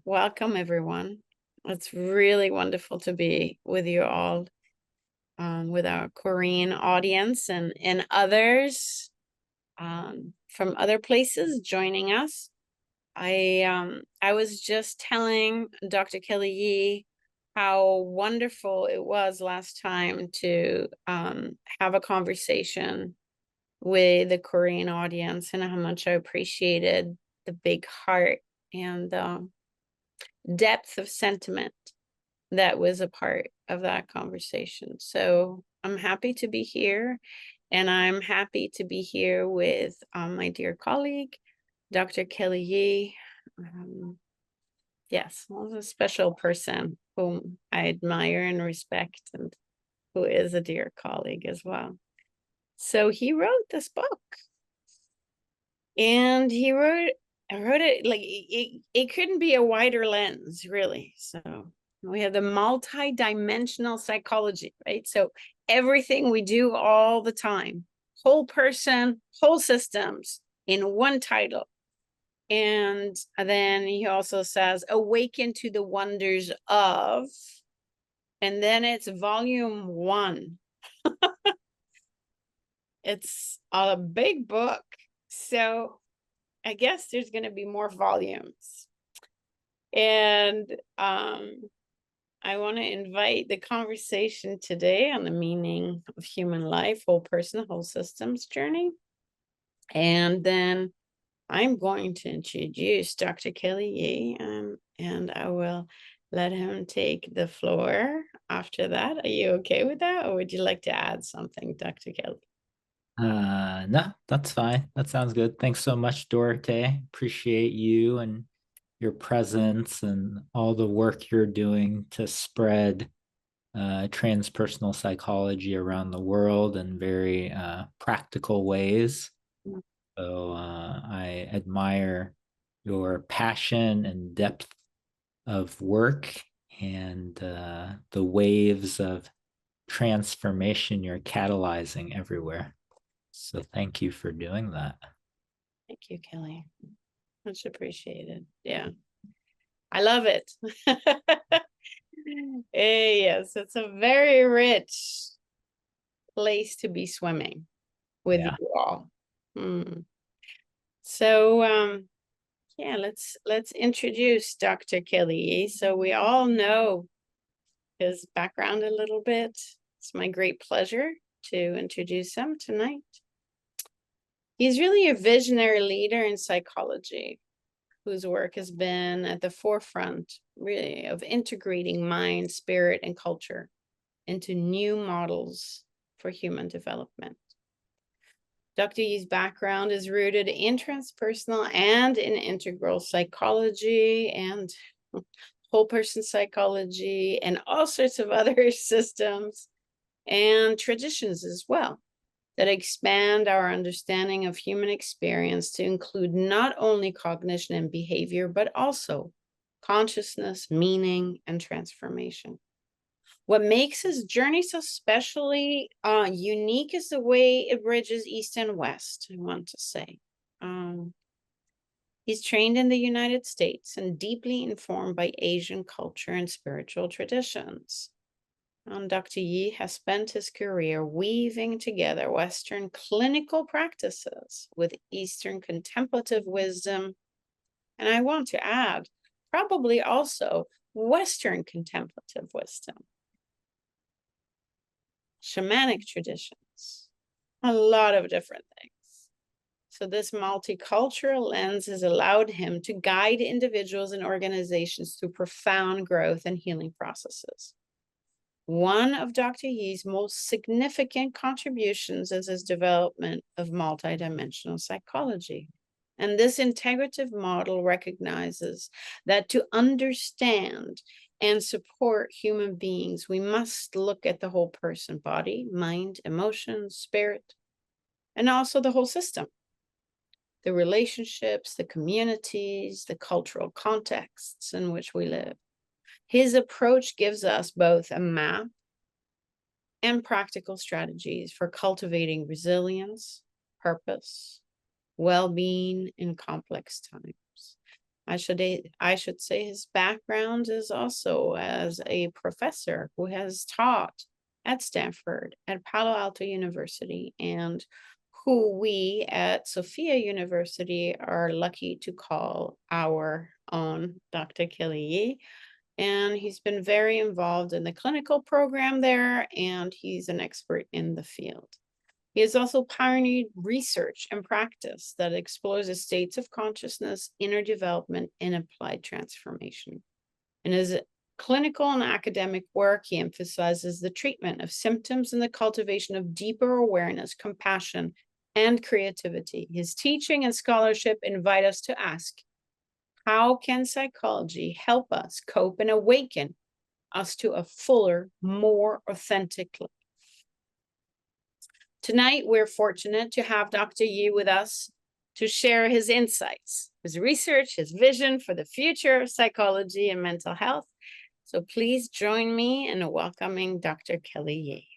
Welcome, everyone. It's really wonderful to be with you all, with our Korean audience and others from other places joining us. I was just telling Dr. Kelly Yee how wonderful it was last time to have a conversation with the Korean audience and how much I appreciated the big heart and depth of sentiment that was a part of that conversation. So I'm happy to be here, and I'm happy to be here with my dear colleague, Dr. Kelly Yee. Yes, a special person whom I admire and respect, and who is a dear colleague as well. So he wrote this book, and I wrote it like it couldn't be a wider lens, really. So we have the multi-dimensional psychology, right? So everything we do all the time, whole person, whole systems in one title. And then he also says, awaken to the wonders of, and then it's volume 1. It's a big book. So I guess there's going to be more volumes. And I want to invite the conversation today on the meaning of human life, whole person, whole systems journey. And then I'm going to introduce Dr. Kelly Yee, and I will let him take the floor after that. Are you okay with that? Or would you like to add something, Dr. Kelly? No, that's fine. That sounds good. Thanks so much, Dorothy. Appreciate you and your presence and all the work you're doing to spread transpersonal psychology around the world in very practical ways. So I admire your passion and depth of work and the waves of transformation you're catalyzing everywhere. So thank you for doing that. Thank you, Kelly. Much appreciated. Yeah, I love it. Yes, it's a very rich place to be swimming with Yeah. you all. So yeah, let's introduce Dr. Kelly. So we all know his background a little bit. It's my great pleasure to introduce him tonight. He's really a visionary leader in psychology whose work has been at the forefront, really, of integrating mind, spirit, and culture into new models for human development. Dr. Yee's background is rooted in transpersonal and in integral psychology and whole person psychology and all sorts of other systems and traditions as well that expand our understanding of human experience to include not only cognition and behavior, but also consciousness, meaning, and transformation. What makes his journey so specially unique is the way it bridges East and West, I want to say. He's trained in the United States and deeply informed by Asian culture and spiritual traditions. Dr. Yee has spent his career weaving together Western clinical practices with Eastern contemplative wisdom, and I want to add, probably also Western contemplative wisdom, shamanic traditions, a lot of different things. So this multicultural lens has allowed him to guide individuals and organizations through profound growth and healing processes. One of Dr. Yee's most significant contributions is his development of multidimensional psychology. And this integrative model recognizes that to understand and support human beings, we must look at the whole person, body, mind, emotions, spirit, and also the whole system, the relationships, the communities, the cultural contexts in which we live. His approach gives us both a map and practical strategies for cultivating resilience, purpose, well-being in complex times. I should say his background is also as a professor who has taught at Stanford, at Palo Alto University, and who we at Sophia University are lucky to call our own Dr. Kelly. And he's been very involved in the clinical program there, and he's an expert in the field. He has also pioneered research and practice that explores the states of consciousness, inner development, and applied transformation. In his clinical and academic work, he emphasizes the treatment of symptoms and the cultivation of deeper awareness, compassion, and creativity. His teaching and scholarship invite us to ask, how can psychology help us cope and awaken us to a fuller, more authentic life? Tonight, we're fortunate to have Dr. Yi with us to share his insights, his research, his vision for the future of psychology and mental health. So please join me in welcoming Dr. Kelly Yi.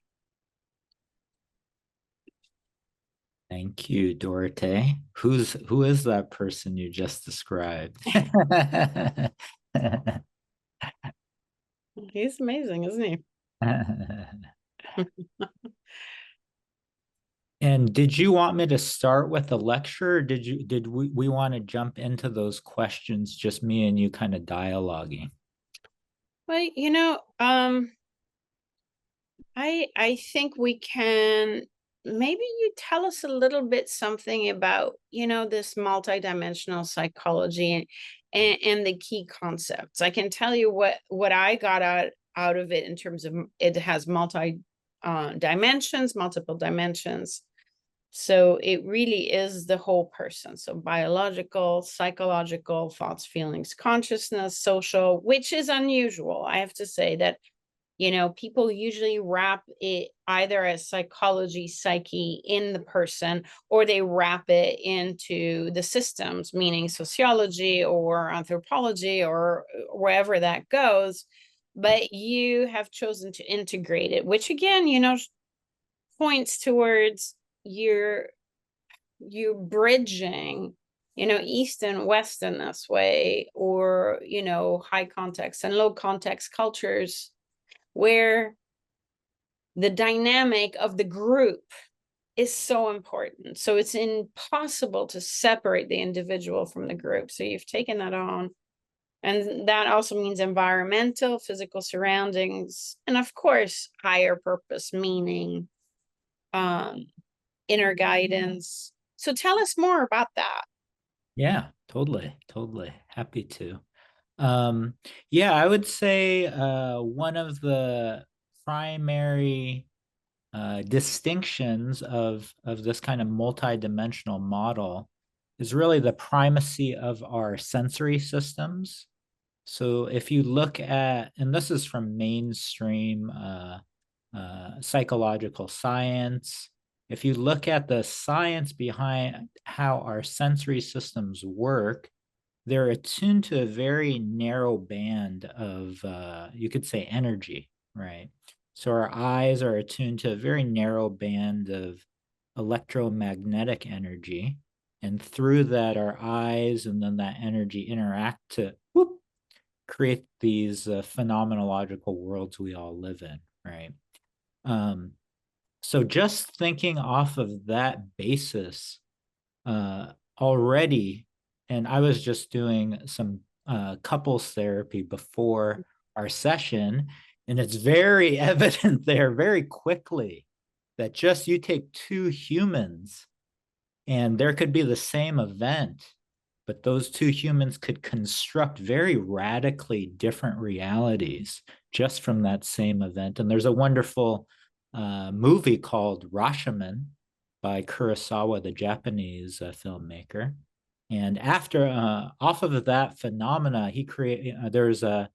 Thank you, Dorothy. Who is that person you just described? He's amazing, isn't he? And did you want me to start with the lecture, or did we want to jump into those questions, just me and you kind of dialoguing? Well, I think we can, maybe you tell us a little bit something about, this multidimensional psychology and the key concepts. I can tell you what I got out of it in terms of it has dimensions, multiple dimensions. So it really is the whole person. So biological, psychological, thoughts, feelings, consciousness, social, which is unusual. I have to say that people usually wrap it either as psychology, psyche in the person, or they wrap it into the systems, meaning sociology or anthropology or wherever that goes. But you have chosen to integrate it, which again, points towards you're bridging, East and West in this way, or, high context and low context cultures where the dynamic of the group is so important. So it's impossible to separate the individual from the group. So you've taken that on. And that also means environmental, physical surroundings, and of course, higher purpose, meaning, inner guidance. So tell us more about that. Yeah, totally. Happy to. Yeah, I would say one of the primary distinctions of this kind of multidimensional model is really the primacy of our sensory systems. So if you look at, and this is from mainstream psychological science, if you look at the science behind how our sensory systems work, they're attuned to a very narrow band of, you could say, energy, right? So our eyes are attuned to a very narrow band of electromagnetic energy. And through that, our eyes and then that energy interact to create these phenomenological worlds we all live in, right? So just thinking off of that basis already, and I was just doing some couples therapy before our session, and it's very evident there very quickly that just you take two humans and there could be the same event, but those two humans could construct very radically different realities just from that same event. And there's a wonderful movie called Rashomon by Kurosawa, the Japanese filmmaker. And after, off of that phenomena, he created, there's a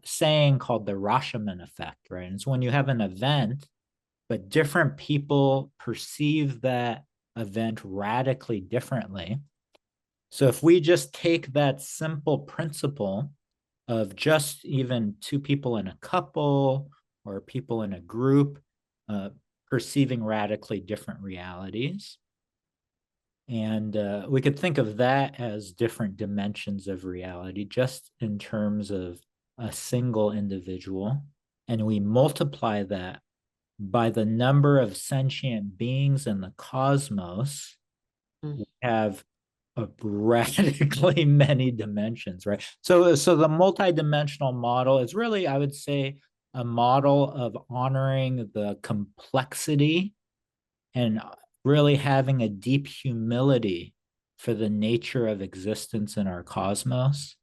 saying called the Rashomon effect, right? And it's when you have an event, but different people perceive that event radically differently. So if we just take that simple principle of just even two people in a couple or people in a group perceiving radically different realities, And we could think of that as different dimensions of reality, just in terms of a single individual. And we multiply that by the number of sentient beings in the cosmos, Mm. we have a radically many dimensions, right? So the multidimensional model is really, I would say, a model of honoring the complexity and really having a deep humility for the nature of existence in our cosmos.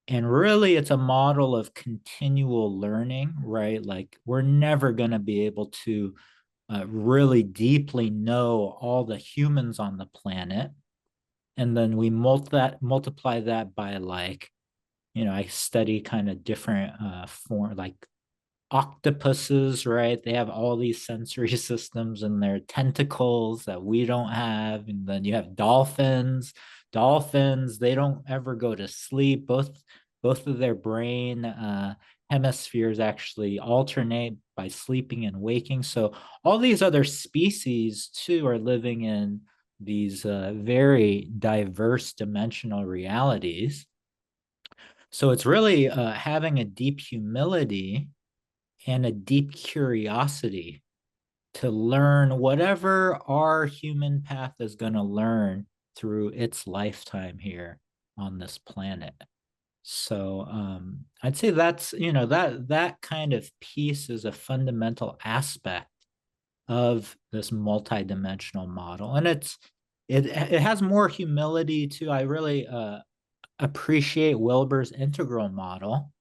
And really, it's a model of continual learning, right? Like, we're never going to be able to really deeply know all the humans on the planet. And then we multiply that by, like, I study kind of different form, like octopuses, right? They have all these sensory systems in their tentacles that we don't have. And then you have dolphins. Dolphins, they don't ever go to sleep. Both of their brain hemispheres actually alternate by sleeping and waking. So all these other species too are living in these very diverse dimensional realities. So it's really having a deep humility and a deep curiosity to learn whatever our human path is going to learn through its lifetime here on this planet. So I'd say that's, that kind of piece is a fundamental aspect of this multidimensional model. And it has more humility too. I really appreciate Wilber's integral model,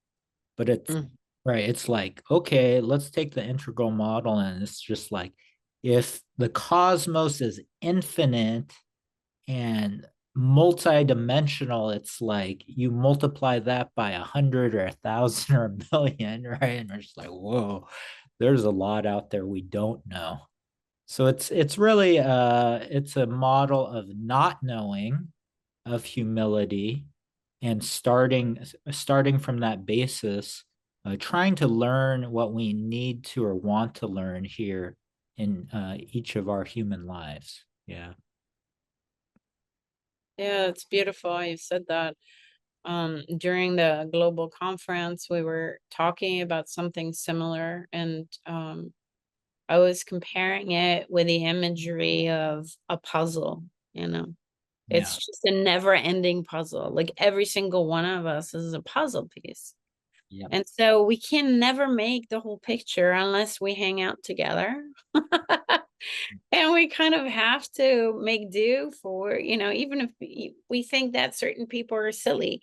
but it's Mm. right. It's like, okay, let's take the integral model, and it's just like, if the cosmos is infinite and multi-dimensional, it's like you multiply that by 100 or 1,000 or 1,000,000, right? And we're just like, whoa, there's a lot out there we don't know. So it's really it's a model of not knowing, of humility, and starting from that basis, trying to learn what we need to or want to learn here in each of our human lives. Yeah. Yeah, it's beautiful. You said that. During the global conference, we were talking about something similar, and I was comparing it with the imagery of a puzzle, you know. It's Yeah. just a never-ending puzzle. Like every single one of us is a puzzle piece. Yep. And so we can never make the whole picture unless we hang out together. And we kind of have to make do for, even if we think that certain people are silly,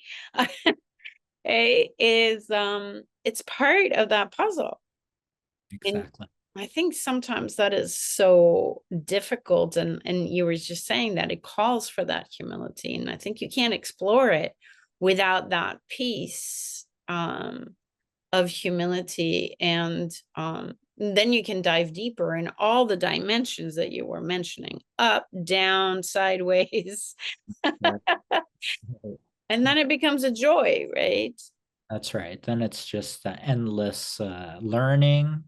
it's part of that puzzle. And Exactly. I think sometimes that is so difficult, and you were just saying that it calls for that humility, and I think you can't explore it without that piece of humility, and then you can dive deeper in all the dimensions that you were mentioning, up, down, sideways. Yep. And then it becomes a joy, right? That's right. Then it's just endless learning,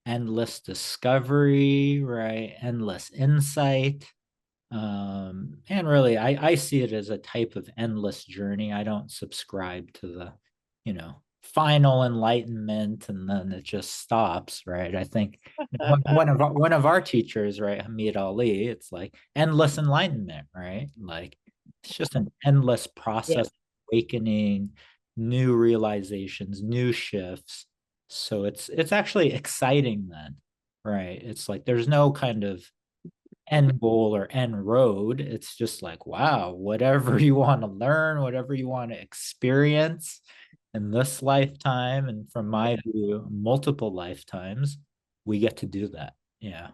endless discovery, right? Endless insight. And really, I see it as a type of endless journey. I don't subscribe to the, final enlightenment and then it just stops, right? I think one of our teachers, right, Hamid Ali, it's like endless enlightenment, right? Like it's just an endless Yeah. process of awakening, new realizations, new shifts. So it's actually exciting then, right? It's like there's no kind of end goal or end road. It's just like, wow, whatever you want to learn, whatever you want to experience in this lifetime, and from my view, multiple lifetimes, we get to do that. Yeah.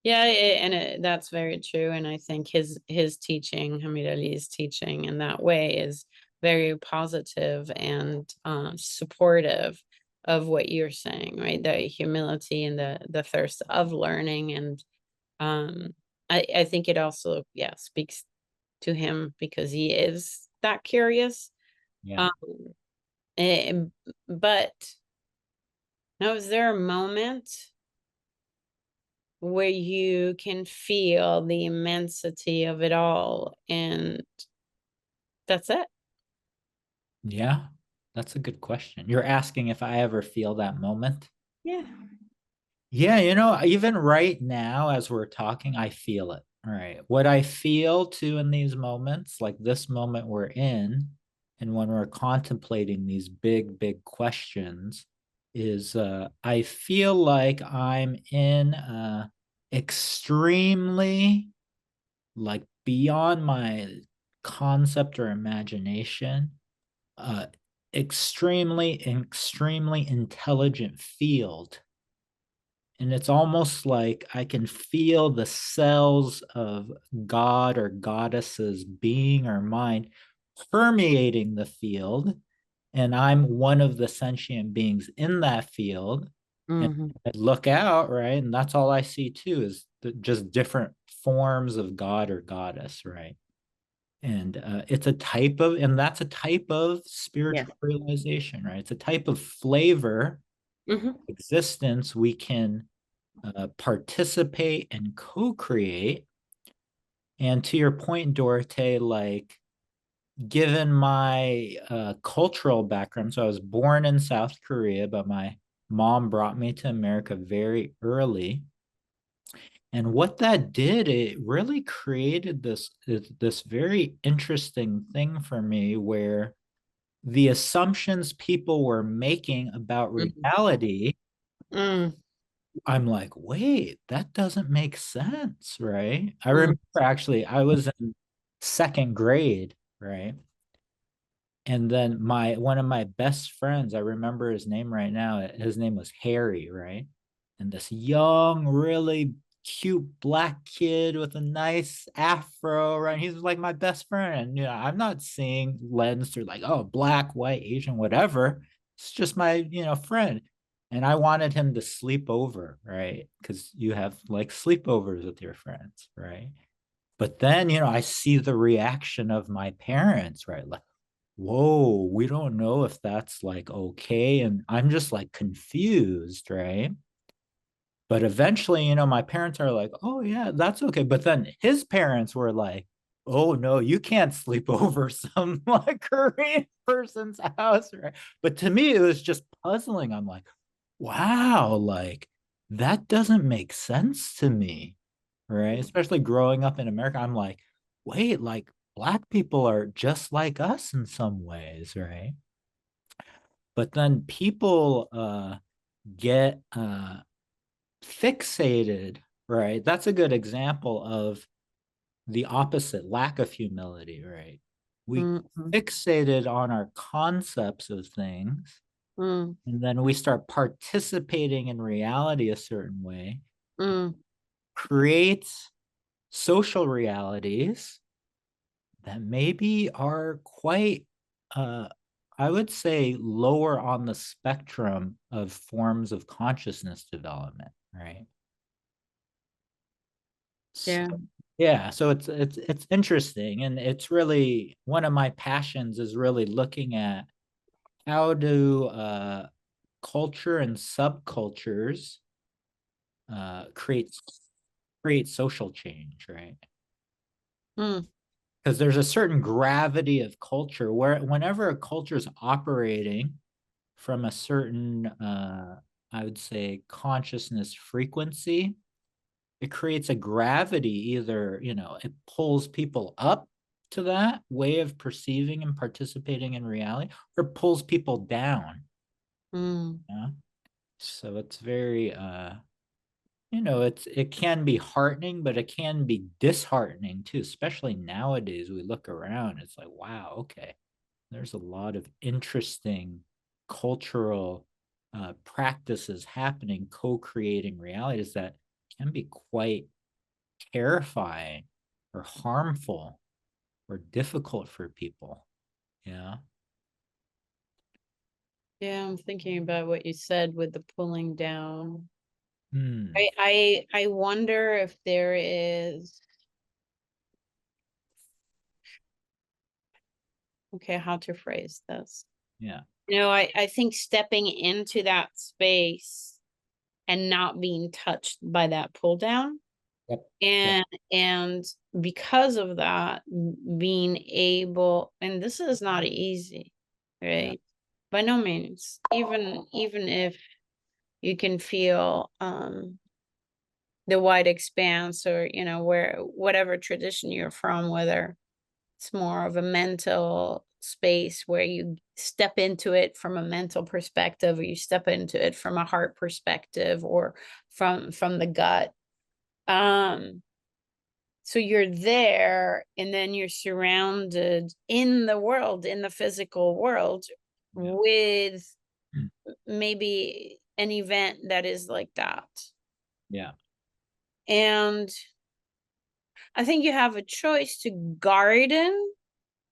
Yeah, that's very true, and I think his teaching, Hamid Ali's teaching, in that way is very positive and supportive of what you're saying, right? The humility and the thirst of learning, and um, I think it also, yeah, speaks to him because he is that curious. Yeah. Um, and, but now, is there a moment where you can feel the immensity of it all, and that's it. Yeah, that's a good question. You're asking if I ever feel that moment? Yeah. Yeah, even right now as we're talking, I feel it. All right. What I feel too in these moments, like this moment we're in, and when we're contemplating these big, big questions, is I feel like I'm in extremely, like beyond my concept or imagination, uh, extremely intelligent field, and it's almost like I can feel the cells of God or goddesses being or mind permeating the field. And I'm one of the sentient beings in that field. And Hmm. I look out, right? And that's all I see too is just different forms of God or goddess, right? And it's a type of, and that's a type of Yes. spiritual realization, right? It's a type of flavor Hmm. existence we can participate and co-create. And to your point, Dorothy, like given my cultural background, so I was born in South Korea, but my mom brought me to America very early. And what that did, it really created this very interesting thing for me where the assumptions people were making about reality, Mm. I'm like, wait, that doesn't make sense, right? I Mm. remember actually, I was in second grade, right? And then my one of my best friends, I remember his name right now. His name was Harry, right? And this young, really cute black kid with a nice afro, right? He's like my best friend. I'm not seeing lens through like, oh, black, white, Asian, whatever. It's just my, friend. And I wanted him to sleep over, right? Because you have like sleepovers with your friends, right? But then, I see the reaction of my parents, right? Like, whoa, we don't know if that's like okay. And I'm just like confused, right? But eventually, my parents are like, oh, yeah, that's okay. But then his parents were like, oh, no, you can't sleep over some like Korean person's house, right? But to me, it was just puzzling. I'm like, wow, like that doesn't make sense to me, right? Especially growing up in America, I'm like, wait, like Black people are just like us in some ways, right? But then people get fixated, right? That's a good example of the opposite, lack of humility, right? We Mm. Mm. fixated on our concepts of things, Mm. and then we start participating in reality a certain way, Mm. creates social realities that maybe are quite, uh, I would say, lower on the spectrum of forms of consciousness development, right? So, Yeah. yeah, so it's interesting, and it's really one of my passions is really looking at how do culture and subcultures uh, create create social change, right? Mm. Because there's a certain gravity of culture where whenever a culture is operating from a certain I would say consciousness frequency, it creates a gravity. Either it pulls people up to that way of perceiving and participating in reality, or pulls people down. Mm. Yeah, so it's very it can be heartening, but it can be disheartening too, especially nowadays. We look around, it's like, wow, okay, there's a lot of interesting cultural practices happening, co-creating realities that can be quite terrifying or harmful or difficult for people. Yeah. Yeah, I'm thinking about what you said with the pulling down. Hmm. I wonder if there is, okay, how to phrase this. Yeah. I think stepping into that space and not being touched by that pull down. Yep. Yep. And because of that, being able, and this is not easy, Yeah. right? By no means. Even if you can feel the wide expanse, or where whatever tradition you're from, whether it's more of a mental space where you step into it from a mental perspective, or you step into it from a heart perspective, or from the gut. um so you're there, and then you're surrounded in the world, in the physical world, Yeah. with Mm. maybe an event that is like that. Yeah. And I think you have a choice to garden.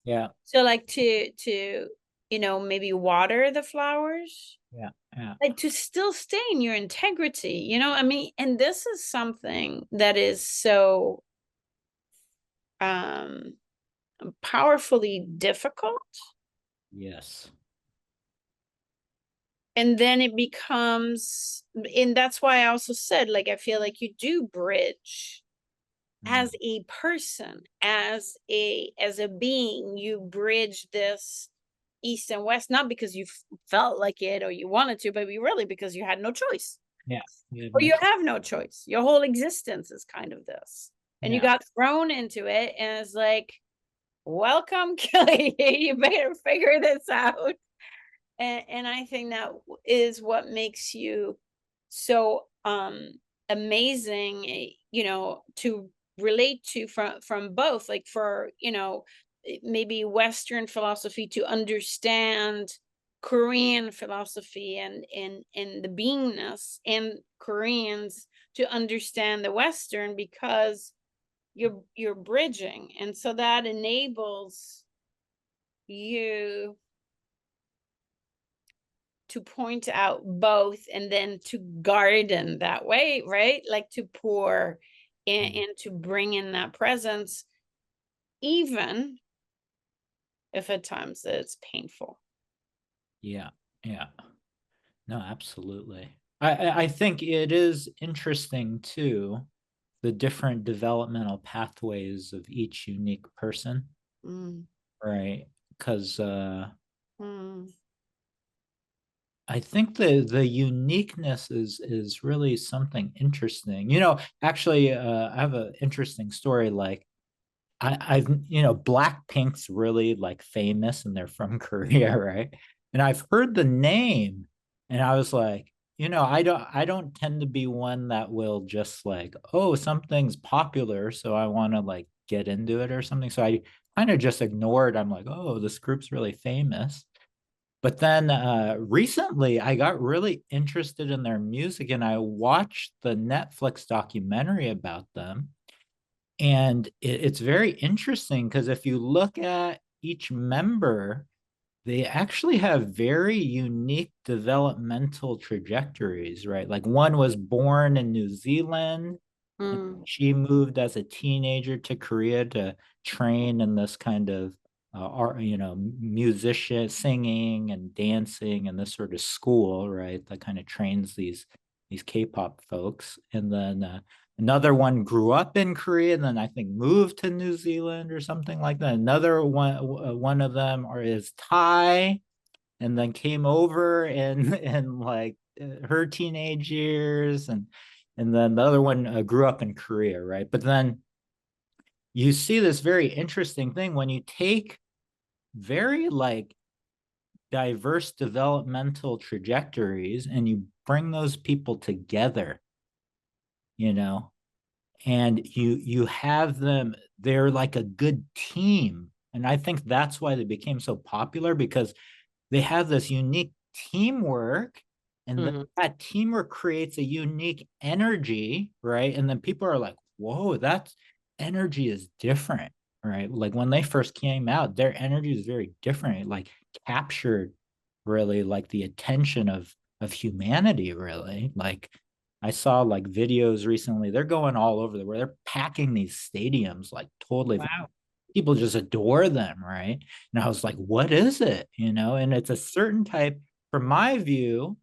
Yeah. So, like, to maybe water the flowers, Yeah. Yeah. like to still stay in your integrity, I mean, and this is something that is so um powerfully difficult. Yes. And then it becomes, and that's why I also said, like, I feel like you do bridge as Mm. a person, as a being, you bridge this east and west, not because you felt like it or you wanted to, but really because you had no choice, Yeah. You have or no you choice. have no choice. Your whole existence is kind of this, and you Yeah. got thrown into it, and it's like, welcome, Kelly. You better figure this out. And I think that is what makes you so amazing, to relate to, from both, like, for maybe Western philosophy to understand Korean philosophy, and the beingness, and Koreans to understand the Western, because you're bridging, and so that enables you to point out both, and then to garden that way, right? Like, to pour, and, Mm. and to bring in that presence, even if at times it's painful. Yeah. Yeah. No, absolutely. I think it is interesting too, the different developmental pathways of each unique person, Mm, right? Because mm, I think the uniqueness is really something interesting. Actually, I have an interesting story. Like I've Blackpink's really like famous and they're from Korea, right? And I've heard the name, and I was like, I don't tend to be one that will just like, oh, something's popular, so I want to like get into it or something. So I kind of just ignored. I'm like, oh, this group's really famous. But then recently, I got really interested in their music, and I watched the Netflix documentary about them. And it's very interesting because if you look at each member, they actually have very unique developmental trajectories, right? Like one was born in New Zealand, and mm. she moved as a teenager to Korea to train in this kind of art, musician, singing and dancing, and this sort of school, right? That kind of trains these K-pop folks. And then another one grew up in Korea, and then I think moved to New Zealand or something like that. Another one of them is Thai, and then came over in like her teenage years, and then the other one grew up in Korea, right? But then you see this very interesting thing when you take very like diverse developmental trajectories and you bring those people together, you know, and you have them, they're like a good team. And I think that's why they became so popular, because they have this unique teamwork, and Mhm. that teamwork creates a unique energy, right? And then people are like, whoa, that energy is different, right? Like when they first came out, their energy is very different. It like captured really like the attention of humanity, really. Like I saw like videos recently, they're going all over the world, they're packing these stadiums like totally, Wow. people just adore them, right? And I was like, what is it? And it's a certain type, from my view,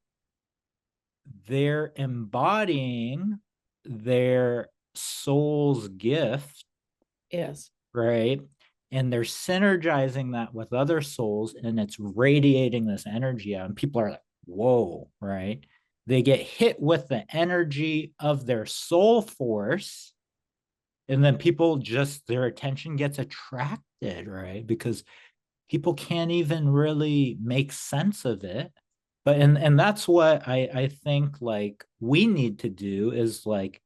they're embodying their soul's gift, Yes. right? And they're synergizing that with other souls, and it's radiating this energy out. And people are like, whoa, right? They get hit with the energy of their soul force, and then people just, their attention gets attracted, right? Because people can't even really make sense of it. But and that's what I think like we need to do is like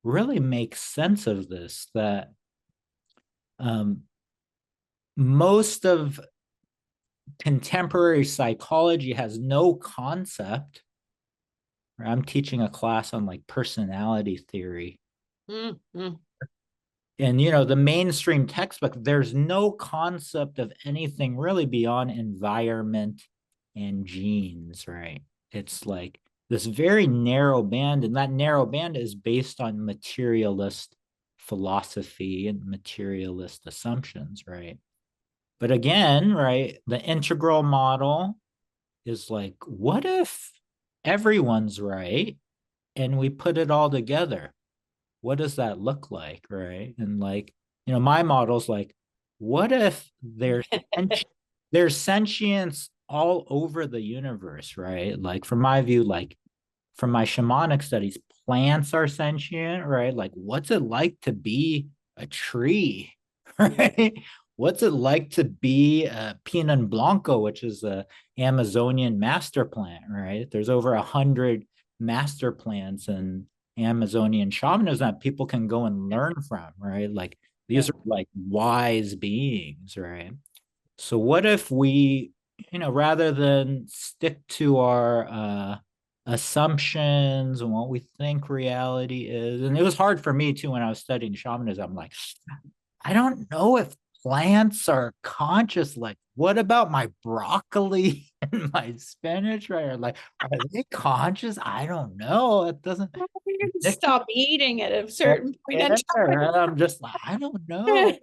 really make sense of this, that um most of contemporary psychology has no concept. I'm teaching a class on like personality theory, Mm-hmm. and you know, the mainstream textbook, there's no concept of anything really beyond environment and genes, right? It's like this very narrow band, and that narrow band is based on materialist philosophy and materialist assumptions, right? But again, right, the integral model is like, what if everyone's right and we put it all together? What does that look like, right? And like, you know, my model's like, what if there's sentience all over the universe, right? Like from my view, like from my shamanic studies, plants are sentient, right? Like, what's it like to be a tree, right? What's it like to be a Pinon Blanco, which is a Amazonian master plant, right? There's over 100 master plants and Amazonian shamanism that people can go and learn from, right? Like these Yeah. are like wise beings, right? So what if we, you know, rather than stick to our assumptions and what we think reality is, and it was hard for me too when I was studying shamanism. I'm like, I don't know if plants are conscious. Like, what about my broccoli and my spinach? Right? Or like, are they conscious? I don't know. It doesn't. You're gonna stop eating at a certain point in I'm just like, I don't know.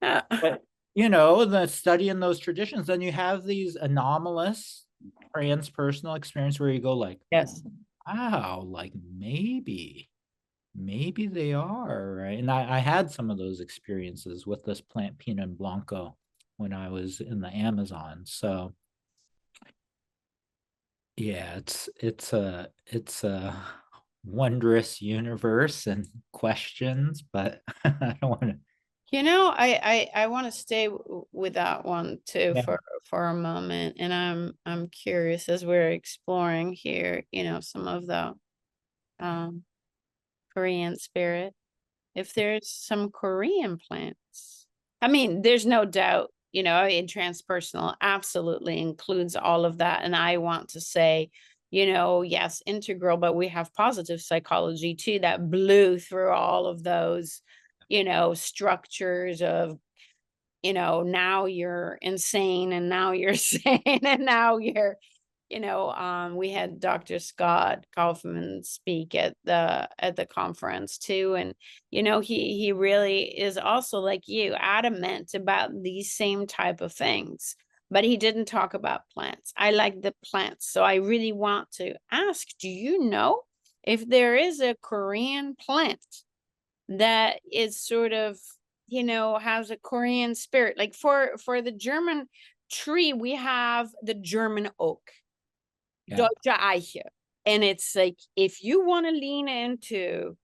time. But you know, the studying those traditions, then you have these anomalous transpersonal experience where you go like, Yes. wow, like maybe they are, right? And I had some of those experiences with this plant Pinot Blanco when I was in the Amazon. So yeah, it's a wondrous universe and questions, but I don't want to. You know, I want to stay with that one too Yeah. for a moment, and I'm curious as we're exploring here, you know, some of the um Korean spirit. If there's some Korean plants, I mean, there's no doubt, you know, in transpersonal absolutely includes all of that, and I want to say, you know, yes, integral, but we have positive psychology too that blew through all of those, you know, structures of, you know, now you're insane and now you're sane and now you're, you know, we had Dr. Scott Kaufman speak at the conference too. And, you know, he really is also like you, adamant about these same type of things. But he didn't talk about plants. I like the plants. So I really want to ask, do you know if there is a Korean plant that is sort of, you know, has a Korean spirit? Like for the German tree, we have the German oak, Yeah. Deutsche Eiche. And it's like if you want to lean into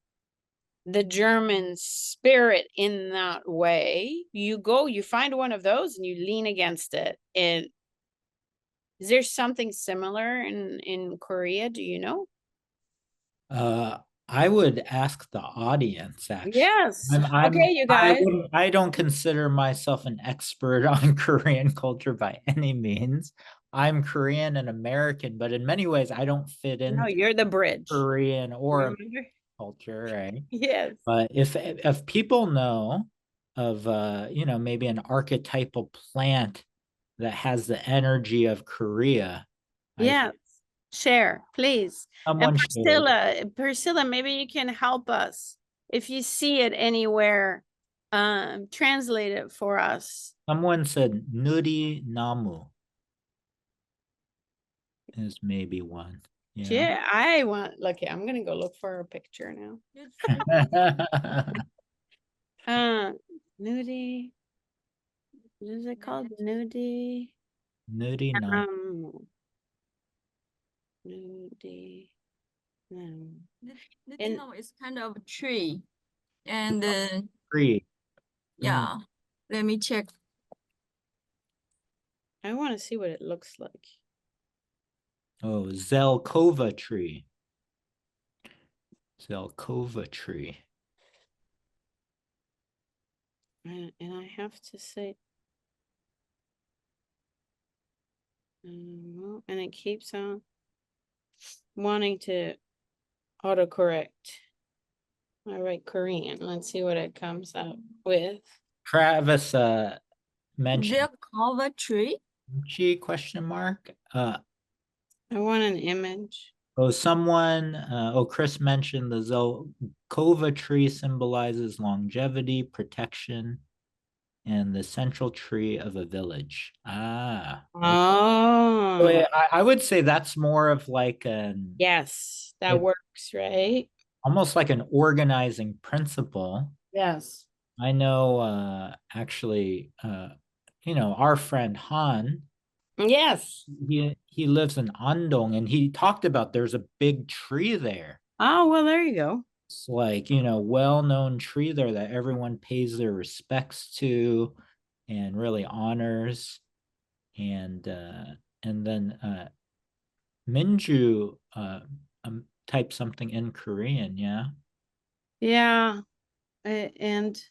the German spirit in that way, you go, you find one of those and you lean against it. And is there something similar in Korea? Do you know? Uh, I would ask the audience actually. Yes. Okay, you guys. I don't consider myself an expert on Korean culture by any means. I'm Korean and American, but in many ways I don't fit No, into you're the bridge. Korean or American Remember? culture, right? Yes. But if people know of you know, maybe an archetypal plant that has the energy of Korea, I Yes. Share, please. And someone shared. Priscilla, maybe you can help us. If you see it anywhere, translate it for us. Someone said Nuri Namu is maybe one. Yeah, I want. Okay, I'm gonna go look for a picture now. Uh, nudie. What is it called? Nudie. Nudie not. Nudie. No. You And know, it's kind of a tree. And Tree. Mm. yeah, let me check. I want to see what it looks like. Oh, Zelkova tree. Zelkova tree. And I have to say, well, and it keeps on wanting to autocorrect. I write Korean. Let's see what it comes up with. Travis mentioned Their cover tree. Chi question mark. I want an image. Chris mentioned the Zelkova tree symbolizes longevity, protection, and the central tree of a village. So Oh, I would say that's more of like an yes, that it, works, right? almost like an organizing principle. Yes. I know actually our friend Han, Yes. he lives in Andong and he talked about there's a big tree there. Oh, well, there you go. It's like, well-known tree there that everyone pays their respects to and really honors. And then Minju type something in Korean, yeah. Yeah. And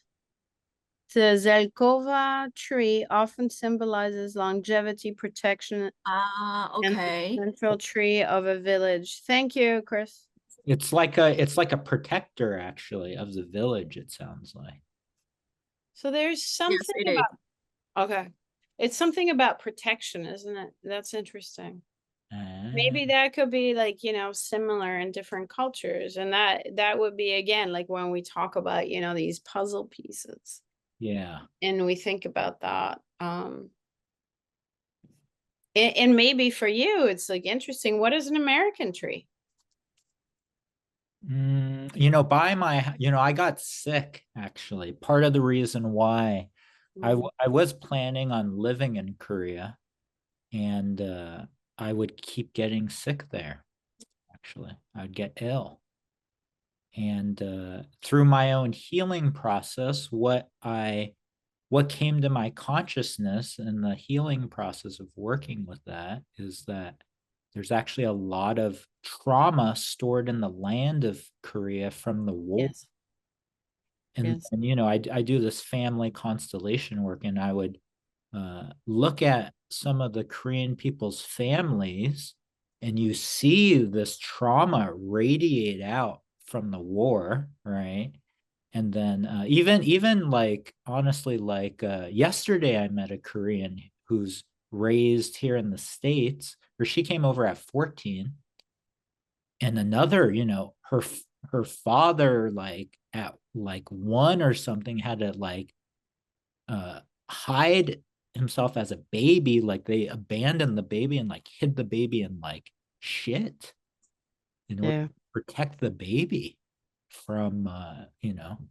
the Zelkova tree often symbolizes longevity, protection, and the Okay. central tree of a village. Thank you, Chris. It's like a protector actually of the village, it sounds like. So there's Yes, something it is. about, okay. It's something about protection, isn't it? That's interesting. Maybe that could be like, similar in different cultures. And that would be again, like when we talk about, these puzzle pieces Yeah. and we think about that. And maybe for you, it's like interesting. What is an American tree? I got sick actually. Part of the reason why I was planning on living in Korea and I would keep getting sick there. Actually, I would get ill. And through my own healing process, what came to my consciousness in the healing process of working with that is that there's actually a lot of trauma stored in the land of Korea from the war. Yes. And, Yes. I do this family constellation work, and I would look at some of the Korean people's families, and you see this trauma radiate out from the war, right? And then even like honestly, like yesterday, I met a Korean who's raised here in the States, or she came over at 14, and another, her father like at like one or something had to like uh hide himself as a baby, like they abandoned the baby and like hid the baby in like shit in order Yeah. to protect the baby from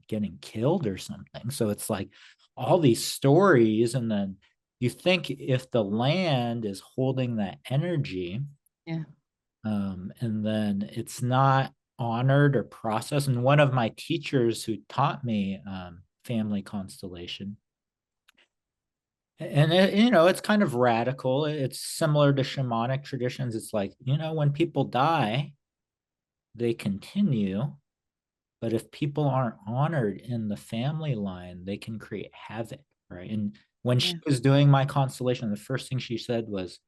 getting killed or something. So it's like all these stories, and then you think if the land is holding that energy, Yeah. and then it's not honored or processed. And one of my teachers who taught me family constellation, and it's kind of radical. It's similar to shamanic traditions. It's like, when people die, they continue. But if people aren't honored in the family line, they can create havoc, right? And when she Yeah. was doing my constellation, the first thing she said was,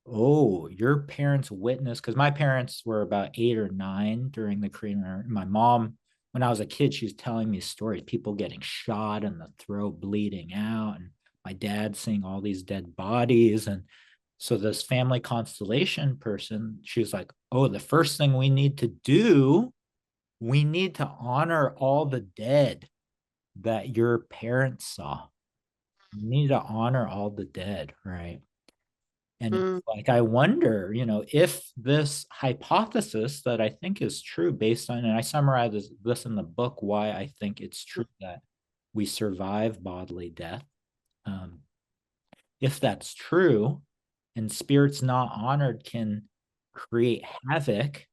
"Oh, your parents witnessed," because my parents were about 8 or 9 during the Korean War. My mom, when I was a kid, she was telling me stories, people getting shot in the throat, bleeding out, and my dad seeing all these dead bodies. And so this family constellation person, she was like, "Oh, the first thing we need to do, we need to honor all the dead that your parents saw. You need to honor all the dead, right?" And Mm. it's like, I wonder, if this hypothesis that I think is true based on, and I summarize this in the book, why I think it's true that we survive bodily death. If that's true, and spirits not honored can create havoc,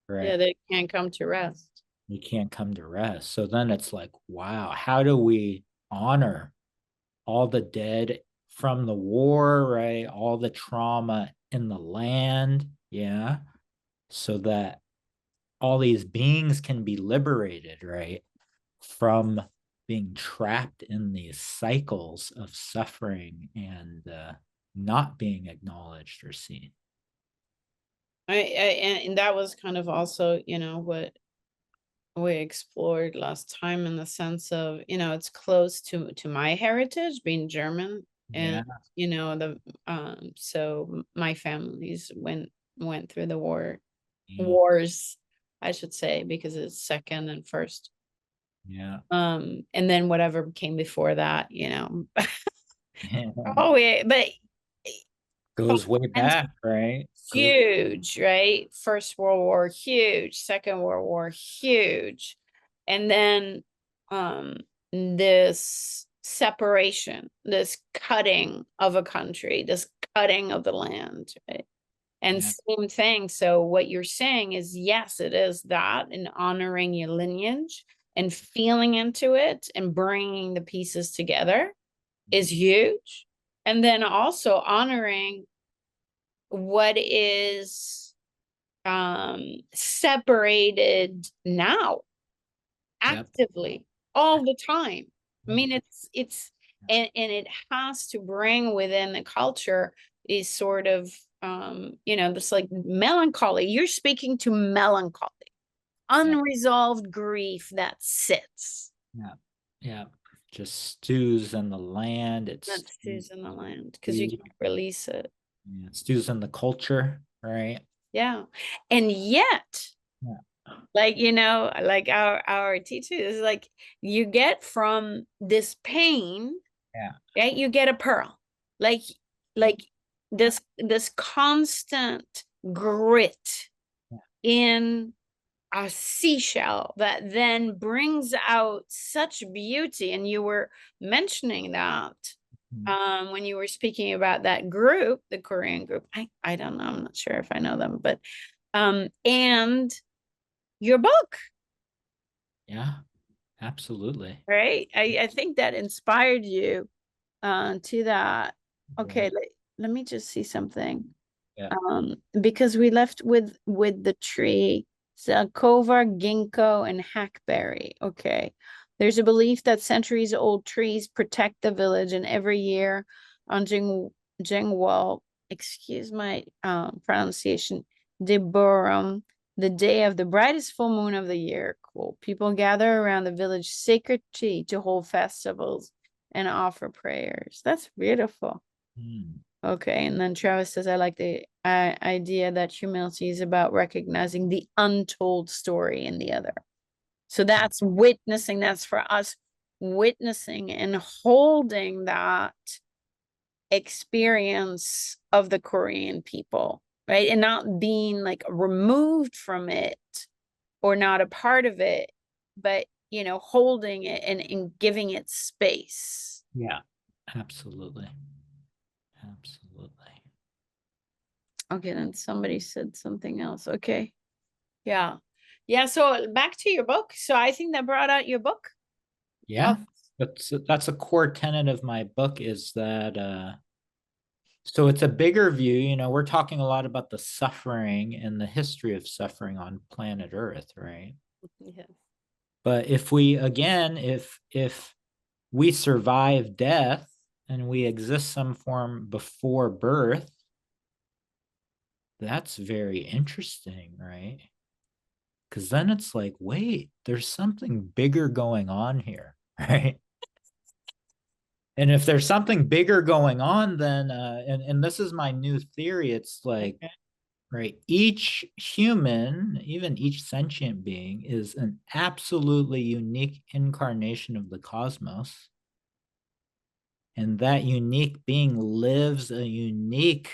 Yeah, right? they can't come to rest. You can't come to rest. So then it's like, wow, how do we honor all the dead from the war, right? All the trauma in the land, yeah, so that all these beings can be liberated, right? From being trapped in these cycles of suffering and not being acknowledged or seen. And that was kind of also, what we explored last time, in the sense of, it's close to my heritage, being German. And Yeah. the so my families went through the Mm. wars, I should say, because it's second and first. Yeah. And then whatever came before that, oh yeah, but Goes way and back, right? Goes, huge, right? First World War, huge. Second World War, huge. And then this separation, this cutting of a country, this cutting of the land, right? And yeah. same thing. So what you're saying is, yes, it is that, and honoring your lineage and feeling into it and bringing the pieces together is huge. And then also honoring what is separated now, Yep. actively, all the time. I All mean, the- it's and it has to bring within the culture is sort of this like melancholy. You're speaking to melancholy, Yeah. unresolved grief that sits, Yeah. Yeah. Just stews in the land. that It's stews in the land, because you stews, can't release it. yeah, stews in the culture, right? Yeah. And yet, Yeah. like, like our teacher is like, you get from this pain, Yeah. right? You get a pearl. Like like this constant grit Yeah. in a seashell that then brings out such beauty. And you were mentioning that Mhm. when you were speaking about that group, the Korean group. I don't know, I'm not sure if I know them, but and your book, Yeah. Absolutely. right? I think that inspired you to that. Okay, Right. let me just see something. Yeah. Because we left with the tree, Zakova, ginkgo, and hackberry. Okay. There's a belief that centuries-old trees protect the village, and every year on Jingwal, excuse my pronunciation, Deburum, the day of the brightest full moon of the year. Cool. People gather around the village sacred tree to hold festivals and offer prayers. That's beautiful. Mm. Okay, and then Travis says, I like the idea that humility is about recognizing the untold story in the other. So that's witnessing, that's for us witnessing and holding that experience of the Korean people, right? And not being like removed from it or not a part of it, but, holding it and giving it space. Yeah. Absolutely. Absolutely. Okay, then somebody said something else. Okay. Yeah. Yeah. So back to your book. So I think that brought out your book. Yeah. Of That's a core tenet of my book is that so it's a bigger view, we're talking a lot about the suffering and the history of suffering on planet Earth, right? yeah. But if we again, if we survive death and we exist some form before birth, that's very interesting, right? Because then it's like, wait, there's something bigger going on here, right? And if there's something bigger going on, then and this is my new theory, it's like, Okay. right, each human, even each sentient being, is an absolutely unique incarnation of the cosmos. And that unique being lives a unique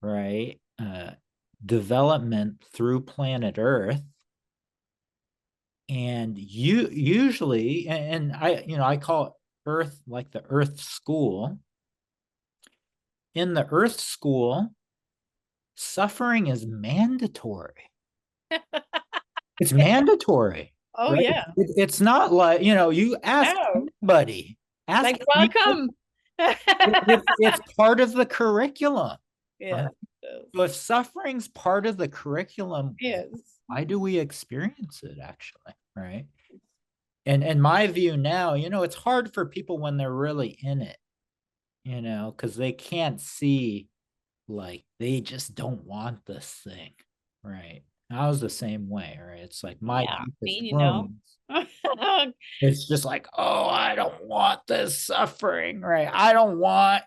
right? Development through planet Earth. And you usually, and I call it Earth, like the Earth School. In the Earth School, suffering is mandatory. It's mandatory, Oh, right? yeah. It's not like, you ask No, anybody, ask like, anybody, welcome. it's part of the curriculum, right? Yes, yes, So if suffering's part of the curriculum, yes. why do we experience it actually, right? And in my view now, it's hard for people when they're really in it, because they can't see, like, they just don't want this thing, right? I was the same way, right? It's like my Yeah, I deepest mean, wounds. It's just like, oh, I don't want this suffering, right? I don't want,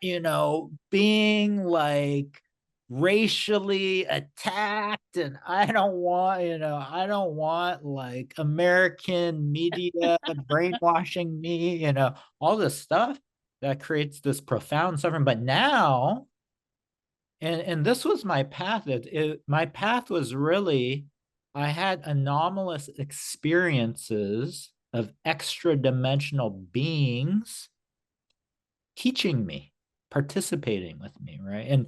being like racially attacked, and I don't want like American media brainwashing me, all this stuff that creates this profound suffering. But now, and this was my path. My path was really, I had anomalous experiences of extra dimensional beings teaching me, participating with me, right? And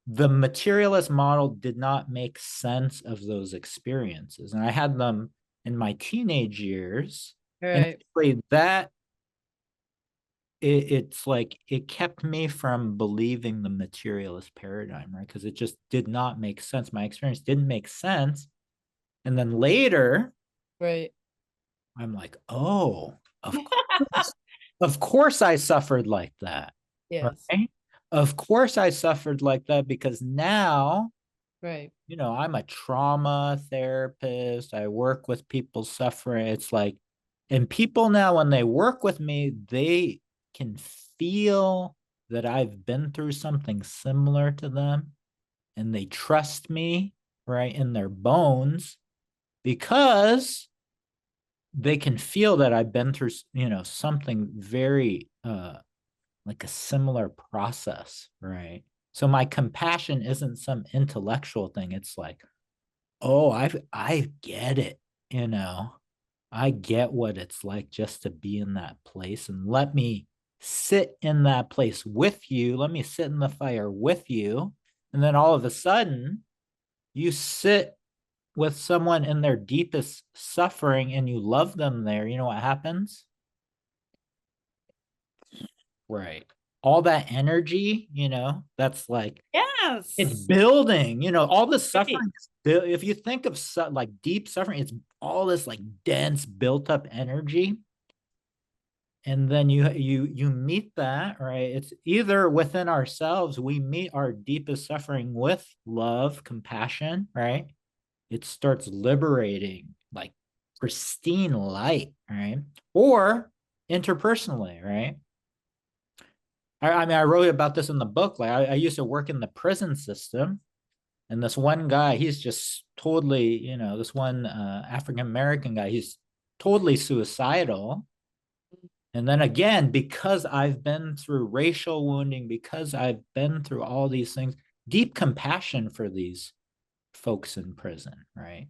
the materialist model did not make sense of those experiences. And I had them in my teenage years. And Right. actually that it's like it kept me from believing the materialist paradigm, right? Because it just did not make sense. My experience didn't make sense. And then later, Right. I'm like, oh, of course I suffered like that, Yes. right? Of course I suffered like that because now, Right. I'm a trauma therapist. I work with people suffering. It's like, and people now, when they work with me, they can feel that I've been through something similar to them, and they trust me, right, in their bones, because they can feel that I've been through, something very like a similar process, right? So my compassion isn't some intellectual thing. It's like, oh, I get it, you know. I get what it's like just to be in that place, and let me sit in that place with you. Let me sit in the fire with you. And then all of a sudden, you sit with someone in their deepest suffering and you love them there. You know what happens? Right. All that energy, that's like, it's Yes. building, all the Right. suffering. If you think of like deep suffering, it's all this like dense built up energy. And then you meet that, right? It's either within ourselves, we meet our deepest suffering with love, compassion, right? It starts liberating like pristine light, right? Or interpersonally, right? I mean, I wrote about this in the book. Like, I used to work in the prison system, and this one guy, he's just totally, this one African American guy, he's totally suicidal. And then again, because I've been through racial wounding, because I've been through all these things, deep compassion for these folks in prison, right?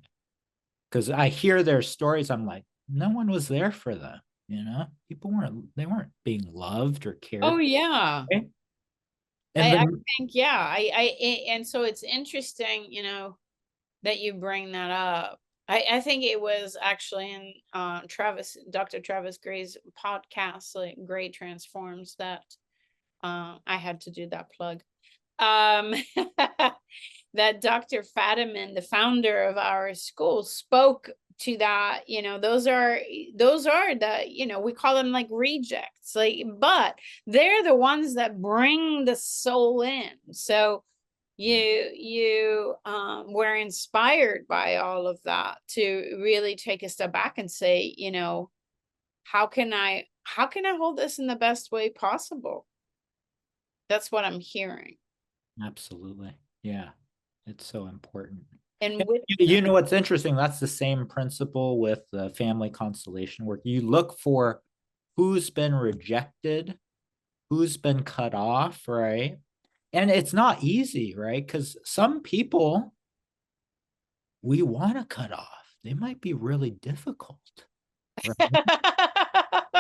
Because I hear their stories, I'm like, no one was there for them, People they weren't being loved or Oh, cared. yeah. Okay? And I then think, yeah, and so it's interesting, that you bring that up. I think it was actually in Dr. Travis Gray's podcast, like Gray Transforms, that I had to do that plug. Um that Dr. Fadiman, the founder of our school, spoke to that. Those are the, we call them like rejects, like, but they're the ones that bring the soul in. So you were inspired by all of that to really take a step back and say, how can I hold this in the best way possible? That's what I'm hearing. absolutely. Yeah. It's so important. And with You know what's interesting? That's the same principle with the family constellation work. You look for who's been rejected, who's been cut off, right? and it's not easy, right? Because some people we want to cut off. They might be really difficult. Right?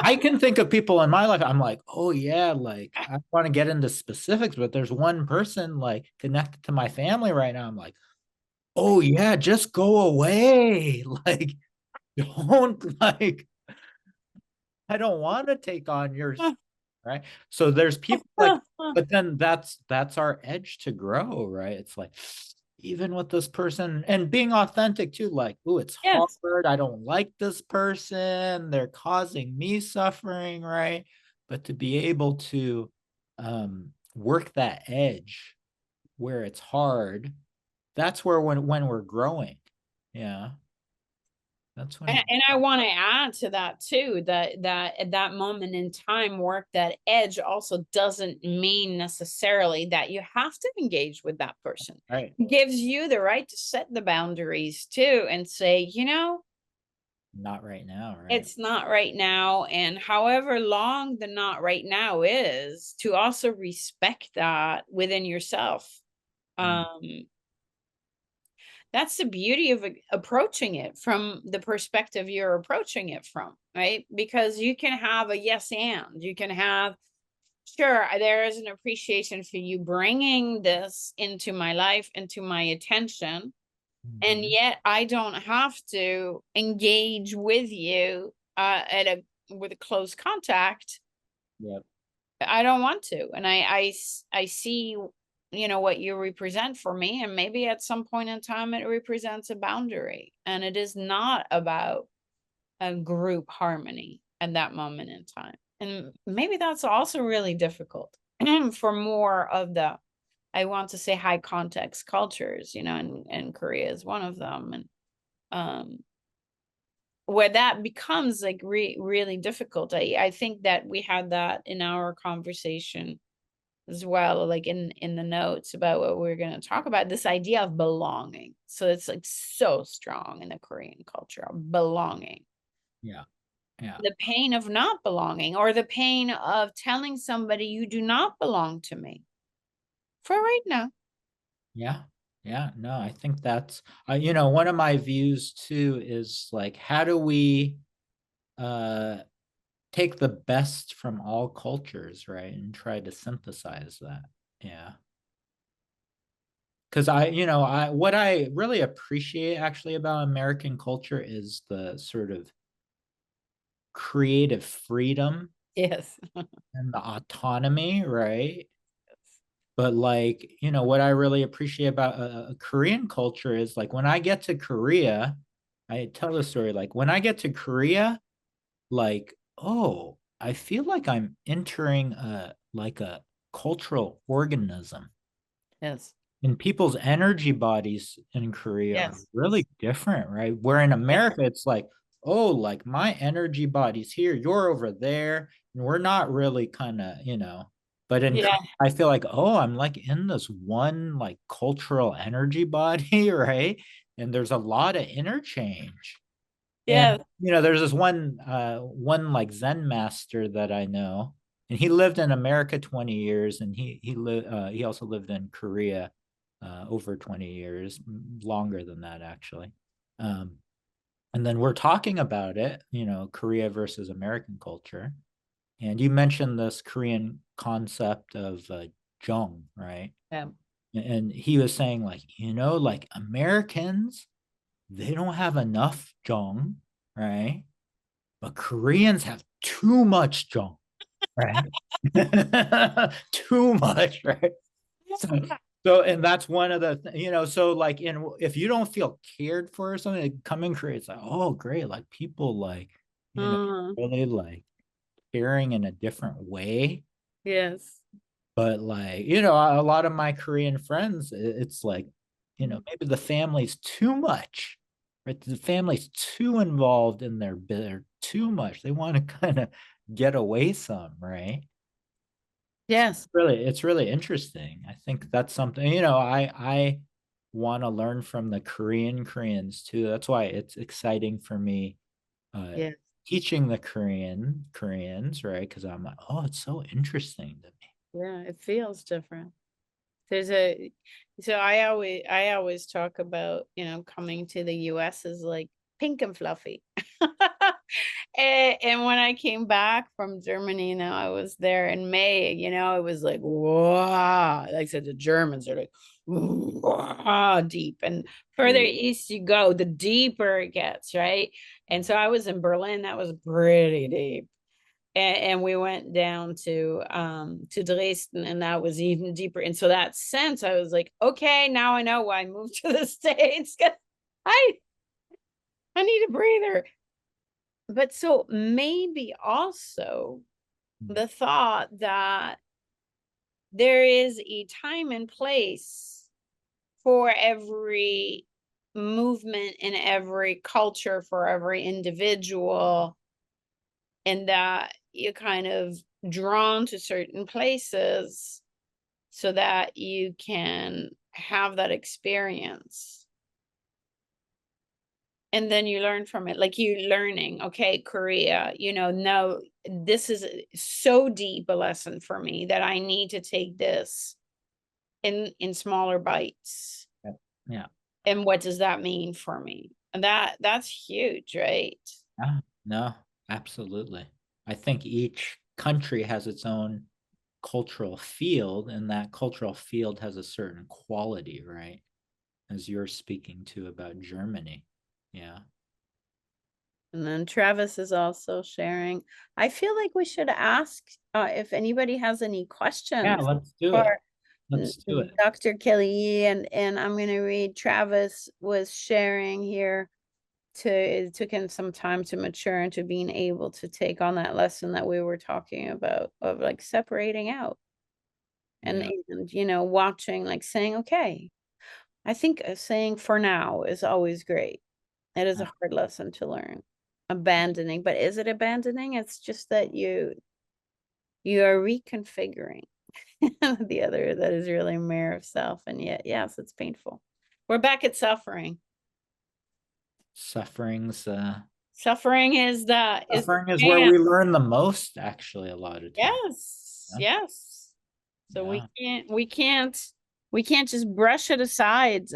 I can think of people in my life. I'm like, oh yeah, like I want to get into specifics, but there's one person like connected to my family right now. I'm like, oh yeah, just go away. Like, don't like, I don't want to take on yours, right? So there's people like, but then that's our edge to grow, right? It's like even with this person and being authentic too, like, oh, it's Yes. hard. I don't like this person. They're causing me suffering, right? But to be able to work that edge where it's hard, that's where when we're growing. Yeah. That's when And I want to add to that too, that at that moment in time, work that edge also doesn't mean necessarily that you have to engage with that person. right. It gives you the right to set the boundaries too and say, you know, Not right now, right? it's not right now. And however long the not right now is, to also respect that within yourself. Mm, Um, that's the beauty of approaching it from the perspective you're approaching it from, right? Because you can have a yes and you can have, sure, there is an appreciation for you bringing this into my life, into my attention, and mhm. yet I don't have to engage with you at a with a close contact. Yep. I don't want to. And I see, you know, what you represent for me. And maybe at some point in time, it represents a boundary. And it is not about a group harmony at that moment in time. And maybe that's also really difficult for more of the, I want to say, high context cultures, you know, and Korea is one of them. And um, where that becomes like really difficult. I think that we had that in our conversation as well, like in the notes about what we're going to talk about, this idea of belonging. So it's like so strong in the Korean culture, belonging. Yeah. Yeah. The pain of not belonging, or the pain of telling somebody you do not belong to me for right now. Yeah. Yeah. No, I think that's one of my views too is like how do we uh take the best from all cultures, right? And try to synthesize that. Yeah. Because I what I really appreciate actually about American culture is the sort of creative freedom Yes. and the autonomy, right? But like, what I really appreciate about a Korean culture is like when I get to Korea, I tell the story like when I get to Korea, like, oh, I feel like I'm entering a cultural organism. Yes. And people's energy bodies in Korea are Yes. really different, right? Where in Yes. America, it's like, oh, like my energy body's here, you're over there, and we're not really kind of, but in Yeah. I feel like, oh, I'm like in this one like cultural energy body, right? And there's a lot of interchange. And Yes. there's this one like Zen master that I know, and he lived in America 20 years, and he also lived in Korea over 20 years, longer than that actually. Um, and then we're talking about it, Korea versus American culture. And you mentioned this Korean concept of jung, right? Yeah. And he was saying like, like Americans, they don't have enough jung, right? But Koreans have too much junk, right? Too much, right? So, and that's one of the, so like if you don't feel cared for or something, like, come in Korea, it's like, oh, great. Like people like, Mm, really like caring in a different way. yes. But like, a lot of my Korean friends, it's like, maybe the family's too much, right? The family's too involved in their bit, too much. They want to kind of get away some, right? So Yes. it's really interesting. I think that's something, I want to learn from the Koreans too. That's why it's exciting for me uh Yes. teaching the Koreans, right? Because I'm like, oh, it's so interesting to me. Yeah. It feels different. So I always talk about, coming to the US as like pink and fluffy. And when I came back from Germany, I was there in May, it was like, wow. Like I said, the Germans are like, wow, deep. And further east you go, the deeper it gets, right? And so I was in Berlin, that was pretty deep. And we went down to Dresden, and that was even deeper. And so that sense, I was like, okay, now I know why I moved to the States. I I need a breather. But so maybe also the thought that there is a time and place for every movement in every culture, for every individual, and that you're kind of drawn to certain places so that you can have that experience. And then you learn from it, like you learning, okay, Korea, no, this is so deep a lesson for me that I need to take this in smaller bites. Yeah. And what does that mean for me? And that's huge, right? Yeah. No, absolutely. I think each country has its own cultural field, and that cultural field has a certain quality, right? As you're speaking to about Germany. Yeah. And then Travis is also sharing. I feel like we should ask if anybody has any Yeah, questions let's do for it. Let's do it. Dr. Kelly. And I'm going to read. Travis was sharing here. It took him some time to mature into being able to take on that lesson that we were talking about, of like separating out and, Yeah. watching, like saying, okay, I think saying for now is always great. It is a hard lesson to learn. Abandoning, but is it abandoning? It's just that you are reconfiguring the other that is really mirror of self. And yet, yes, it's painful. We're back at suffering. Suffering's Suffering is the suffering is where we learn the most, actually, a lot of times. yes, Yeah. yes. So Yeah. we can't just brush it aside.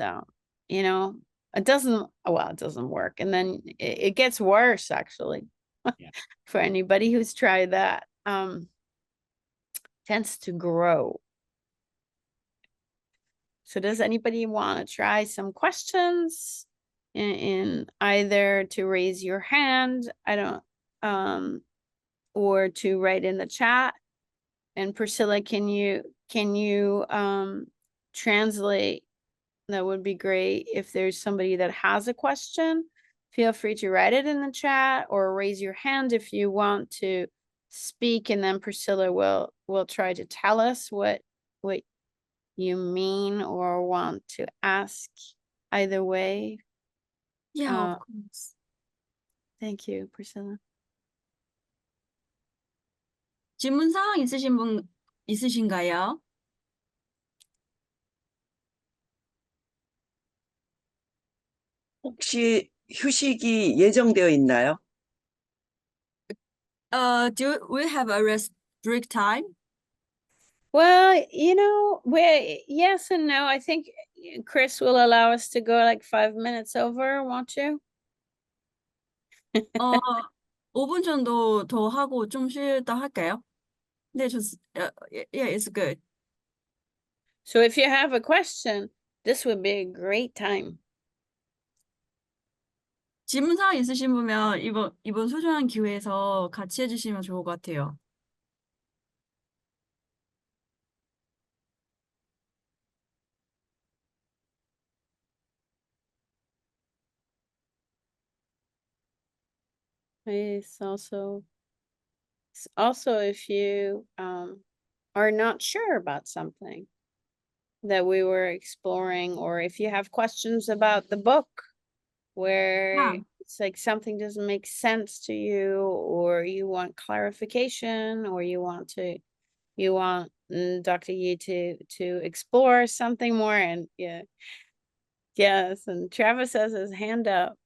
It doesn't work. And then it gets worse, actually. Yeah. For anybody who's tried that, tends to grow. So does anybody want to try some questions in either to raise your hand? I don't, or to write in the chat. And Priscilla, can you translate? That would be great. If there's somebody that has a question, feel free to write it in the chat or raise your hand if you want to speak, and then Priscilla will try to tell us what you mean or want to ask. Either way. Yeah, Uh, of course. Thank you, Priscilla. 질문 사항 있으신 분 있으신가요? 혹시 휴식이 예정되어 있나요? Do we have a rest break time? Well, yes and no. I think Chris will allow us to go like 5 minutes over, won't you? 5분 정도 더 하고 좀 쉬다 할까요? 네, yeah, it's good. So if you have a question, this would be a great time. 질문 사항 있으신 분면 이번 소중한 기회에서 같이 해주시면 좋을 것 같아요. It's also if you are not sure about something that we were exploring, or if you have questions about the book where it's like something doesn't make sense to you, or you want clarification, or you want Dr. Yi to explore something more. And yes, and Travis has his hand up.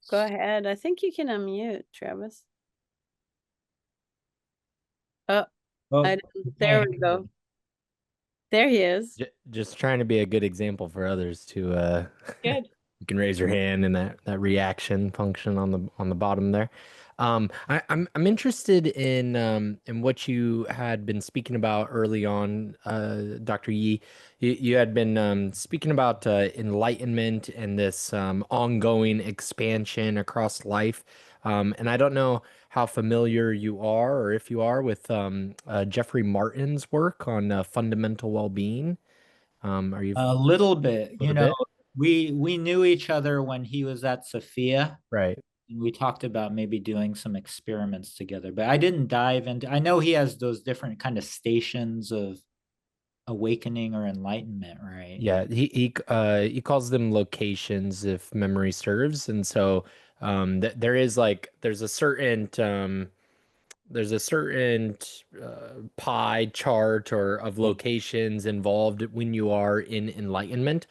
Go ahead. I think you can unmute, Travis. Oh, Oh, there we go. There he is. Just trying to be a good example for others to Good. you can raise your hand in that reaction function on the bottom there. I'm interested in what you had been speaking about early on, Dr. Yi. You had been speaking about enlightenment and this ongoing expansion across life. And I don't know how familiar you are, or if you are, with Jeffrey Martin's work on fundamental well-being. Are you A little bit, a little bit? we knew each other when he was at Sophia. Right. And we talked about maybe doing some experiments together, but I didn't dive into. I know he has those different kind of stations of awakening or enlightenment, right? Yeah, he calls them locations if memory serves, and so there is like there's a certain pie chart or of locations involved when you are in enlightenment.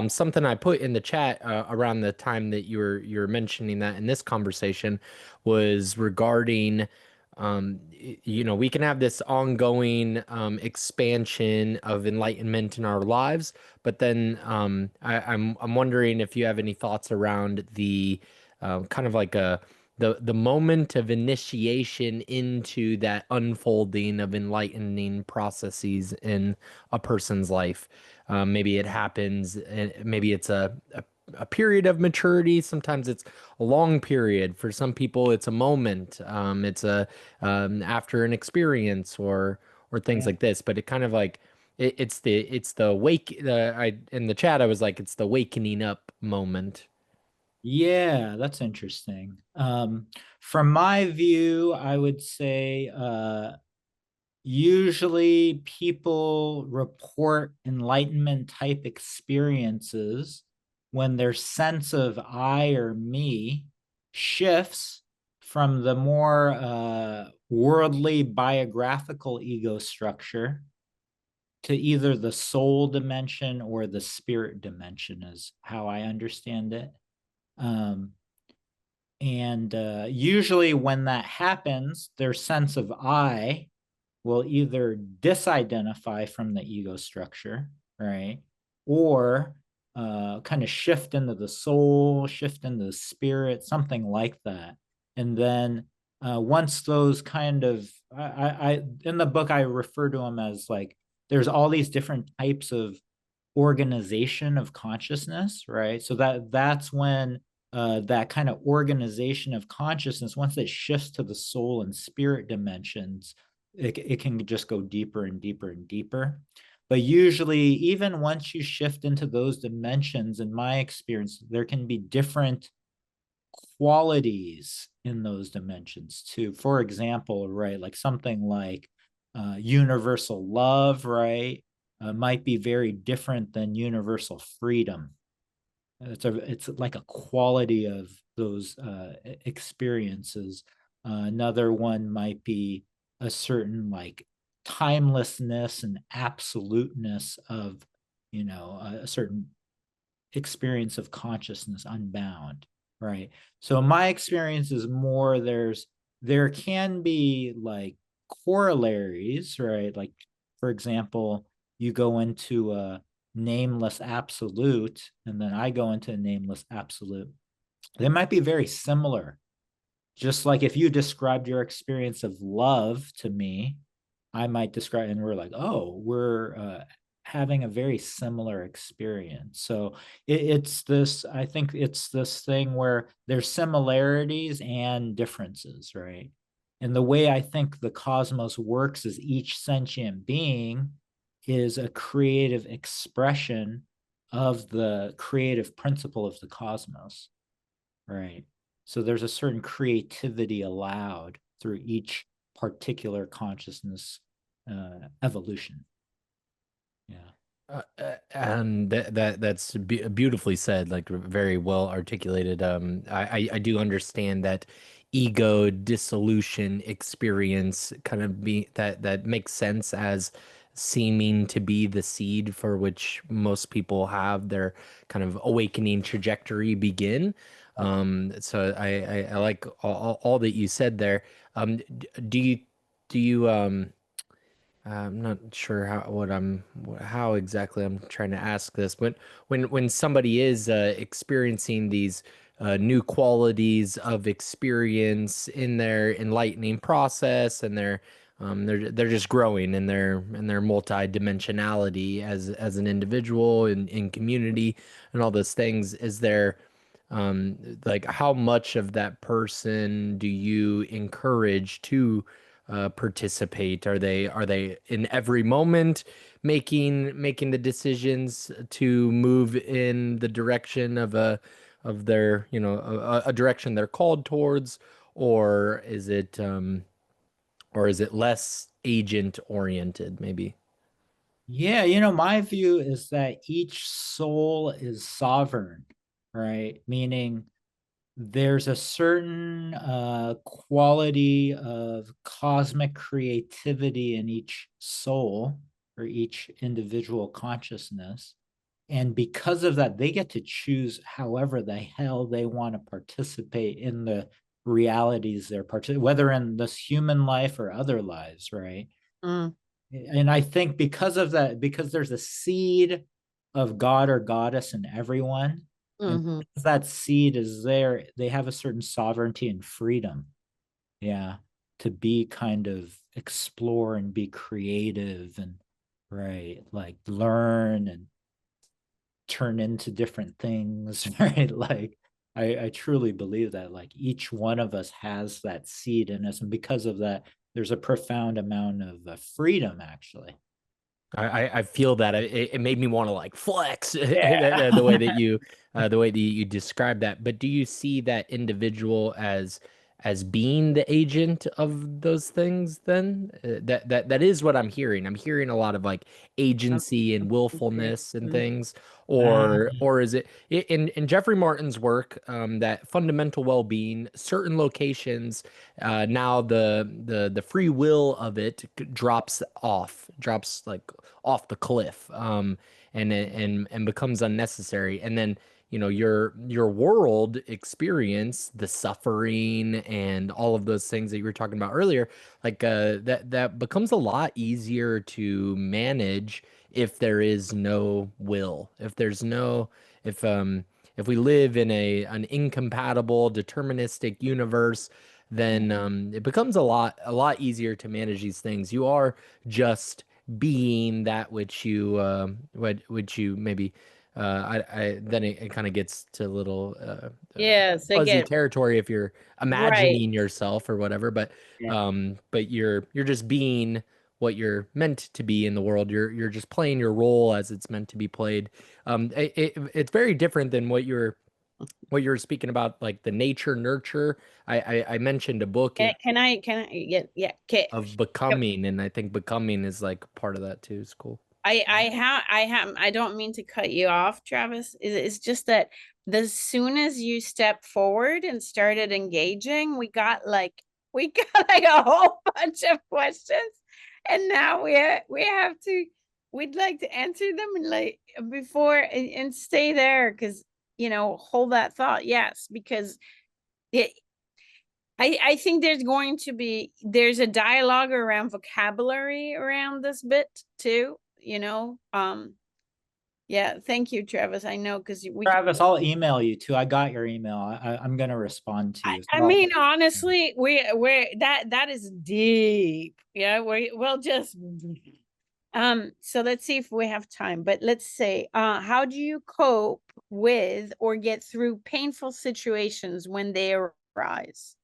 Something I put in the chat around the time that you were mentioning that in this conversation was regarding we can have this ongoing expansion of enlightenment in our lives, but then I'm wondering if you have any thoughts around the kind of like the moment of initiation into that unfolding of enlightening processes in a person's life. Maybe it happens, and maybe it's a period of maturity. Sometimes it's a long period. For some people, it's a moment. It's a after an experience or things Yeah. like this. But it kind of like it's the wake. I in the chat I was like it's the wakening up moment. Yeah, that's interesting. From my view, I would say usually people report enlightenment type experiences when their sense of I or me shifts from the more worldly biographical ego structure to either the soul dimension or the spirit dimension, is how I understand it. And usually when that happens, their sense of I will either disidentify from the ego structure, right? Or kind of shift into the soul, shift into the spirit, something like that. And then once those kind of, I in the book, I refer to them as like, there's all these different types of organization of consciousness, right? So that's when that kind of organization of consciousness, once it shifts to the soul and spirit dimensions, it can just go deeper and deeper and deeper. But usually, even once you shift into those dimensions, in my experience, there can be different qualities in those dimensions too. For example, right, like something like universal love, right, might be very different than universal freedom. It's like a quality of those experiences. Another one might be a certain like timelessness and absoluteness of, a certain experience of consciousness unbound, right? So my experience is more there can be like corollaries, right? Like, for example, you go into a nameless absolute, and then I go into a nameless absolute. They might be very similar. Just like if you described your experience of love to me, I might describe, and we're like, oh, we're having a very similar experience. So I think it's this thing where there's similarities and differences, right? And the way I think the cosmos works is each sentient being is a creative expression of the creative principle of the cosmos, right? So there's a certain creativity allowed through each particular consciousness evolution. Yeah. And that's beautifully said, like very well articulated. I do understand that ego dissolution experience kind of be that makes sense as seeming to be the seed for which most people have their kind of awakening trajectory begin. So I like all that you said there. Do you I'm not sure how exactly I'm trying to ask this, but when somebody is experiencing these new qualities of experience in their enlightening process, and they're just growing in their multi-dimensionality as an individual in community and all those things, is there like how much of that person do you encourage to participate? Are they in every moment making the decisions to move in the direction of their, a direction they're called towards, or is it less agent oriented maybe? Yeah, my view is that each soul is sovereign, right? Meaning there's a certain quality of cosmic creativity in each soul or each individual consciousness. And because of that, they get to choose however the hell they want to participate in the realities they're whether in this human life or other lives, right? Mm. And I think because of that, because there's a seed of God or goddess in everyone, and Mm-hmm. that seed is there, they have a certain sovereignty and freedom, yeah, to be kind of explore and be creative and right, like learn and turn into different things, right? Like I truly believe that like each one of us has that seed in us, and because of that, there's a profound amount of freedom, actually. I feel that it made me want to like flex Yeah. the way that you describe that. But do you see that individual as being the agent of those things then? That is what I'm hearing. I'm hearing a lot of like agency and willfulness and things. Or is it in Jeffrey Martin's work, that fundamental well-being, certain locations, now the free will of it drops like off the cliff, and becomes unnecessary, and then your world experience, the suffering and all of those things that you were talking about earlier, like that becomes a lot easier to manage if there is no will, if we live in an incompatible deterministic universe, then it becomes a lot easier to manage these things. You are just being that which you maybe I then it kind of gets to a little Yes, I fuzzy get territory if you're right. imagining yourself or whatever, but you're just being what you're meant to be in the world. You're just playing your role as it's meant to be played. It's very different than what you're speaking about, like the nature nurture. I mentioned a book Can I get, yeah, okay. of becoming, and I think becoming is like part of that too. It's cool. I don't mean to cut you off, Travis. It's just that the soon as you stepped forward and started engaging, we got like a whole bunch of questions, and now we have to, we'd like to answer them and like before and stay there because hold that thought. Yes, because it I think there's a dialogue around vocabulary around this bit too, yeah, thank you, Travis. I know because Travis, I'll email you too. I got your email. I'm gonna respond to you. I mean, honestly, we're that is deep. Yeah, we'll just so let's see if we have time. But let's say, how do you cope with or get through painful situations when they arise?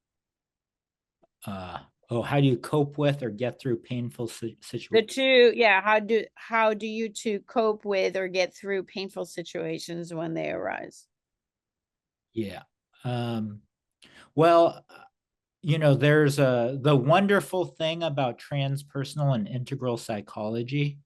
How do you cope with or get through painful The situations? two, yeah, how do you two cope with or get through painful situations when they arise? Yeah. Well, there's the wonderful thing about transpersonal and integral psychology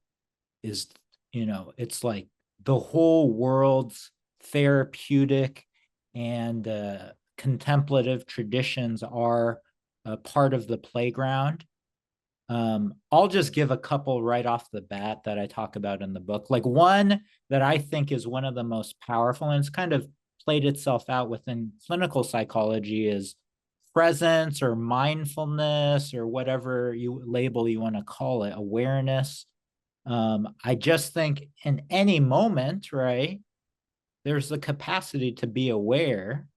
is, it's like the whole world's therapeutic and contemplative traditions are a part of the playground. I'll just give a couple right off the bat that I talk about in the book. Like one that I think is one of the most powerful, and it's kind of played itself out within clinical psychology, is presence or mindfulness or whatever label you want to call it, awareness. I just think in any moment, right, there's the capacity to be aware,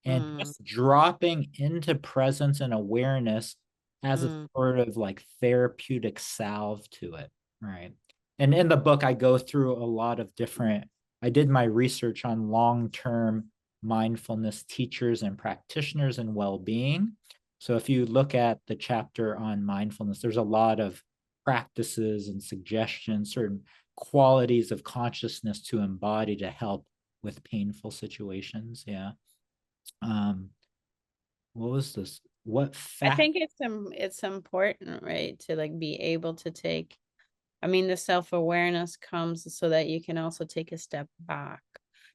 and just dropping into presence and awareness has a sort of like therapeutic salve to it, right? And in the book, I go through a lot of I did my research on long-term mindfulness teachers and practitioners and well-being. So if you look at the chapter on mindfulness, there's a lot of practices and suggestions, certain qualities of consciousness to embody to help with painful situations. Yeah. What was this? What I fact? think it's important, right, to like be able to take, I mean, the self-awareness comes so that you can also take a step back.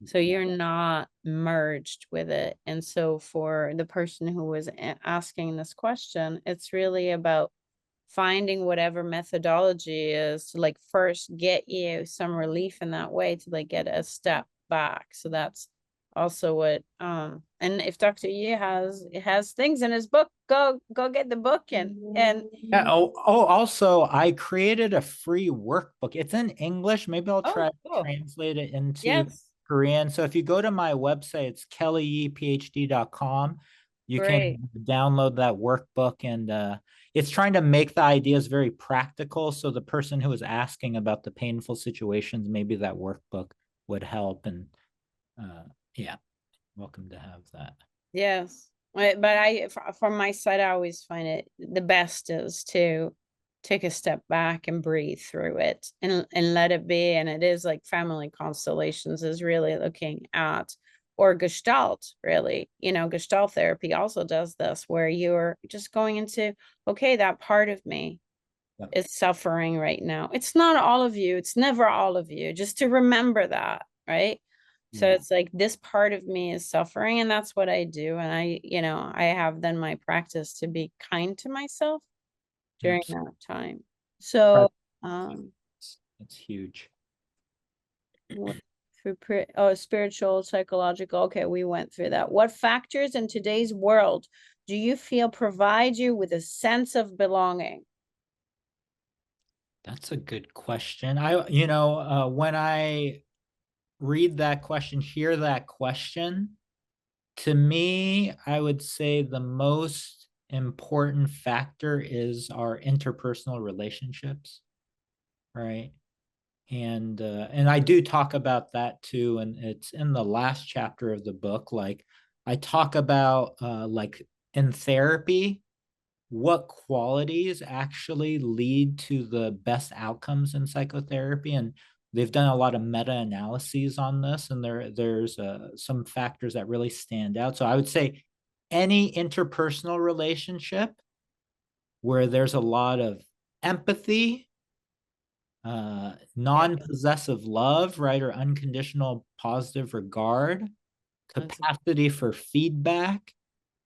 So you're not merged with it. And so for the person who was asking this question, it's really about finding whatever methodology is to like first get you some relief in that way to like get a step back. So that's also what and if Dr. Yi has things in his book, go get the book and Yeah. Also, I created a free workbook. It's in English. Maybe I'll try to cool. translate it into Yes, Korean. So if you go to my website, it's kellyphd.com. You great. can download that workbook, and it's trying to make the ideas very practical. So the person who is asking about the painful situations, maybe that workbook would help. And yeah, welcome to have that. Yes. But from my side, I always find it the best is to take a step back and breathe through it and let it be. And it is like family constellations is really looking at, or Gestalt, really, Gestalt therapy also does this, where you're just going into, okay, that part of me Yeah. is suffering right now. It's not all of you. It's never all of you. Just to remember that, right? So Yeah. it's like this part of me is suffering, and that's what I do. And I have then my practice to be kind to myself during that time. So, It's huge. spiritual, psychological. Okay, we went through that. What factors in today's world do you feel provide you with a sense of belonging? That's a good question. When I read that question, hear that question, to me, I would say the most important factor is our interpersonal relationships, right? And I do talk about that too, and it's in the last chapter of the book. Like I talk about like in therapy, what qualities actually lead to the best outcomes in psychotherapy, and they've done a lot of meta-analyses on this, and there's some factors that really stand out. So I would say any interpersonal relationship where there's a lot of empathy, non-possessive love, right, or unconditional positive regard, capacity for feedback,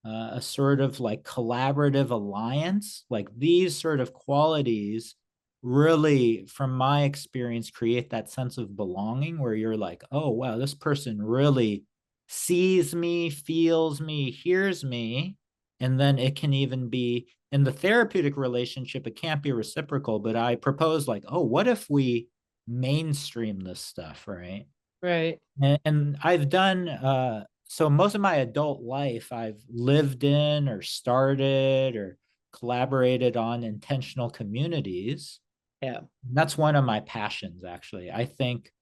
a sort of like collaborative alliance, like these sort of qualities really, from my experience, create that sense of belonging where you're like, oh, wow, this person really sees me, feels me, hears me. And then it can even be in the therapeutic relationship, it can't be reciprocal, but I propose like, oh, what if we mainstream this stuff, right? Right. And I've done so most of my adult life I've lived in or started or collaborated on intentional communities. Yeah. That's one of my passions, actually. I think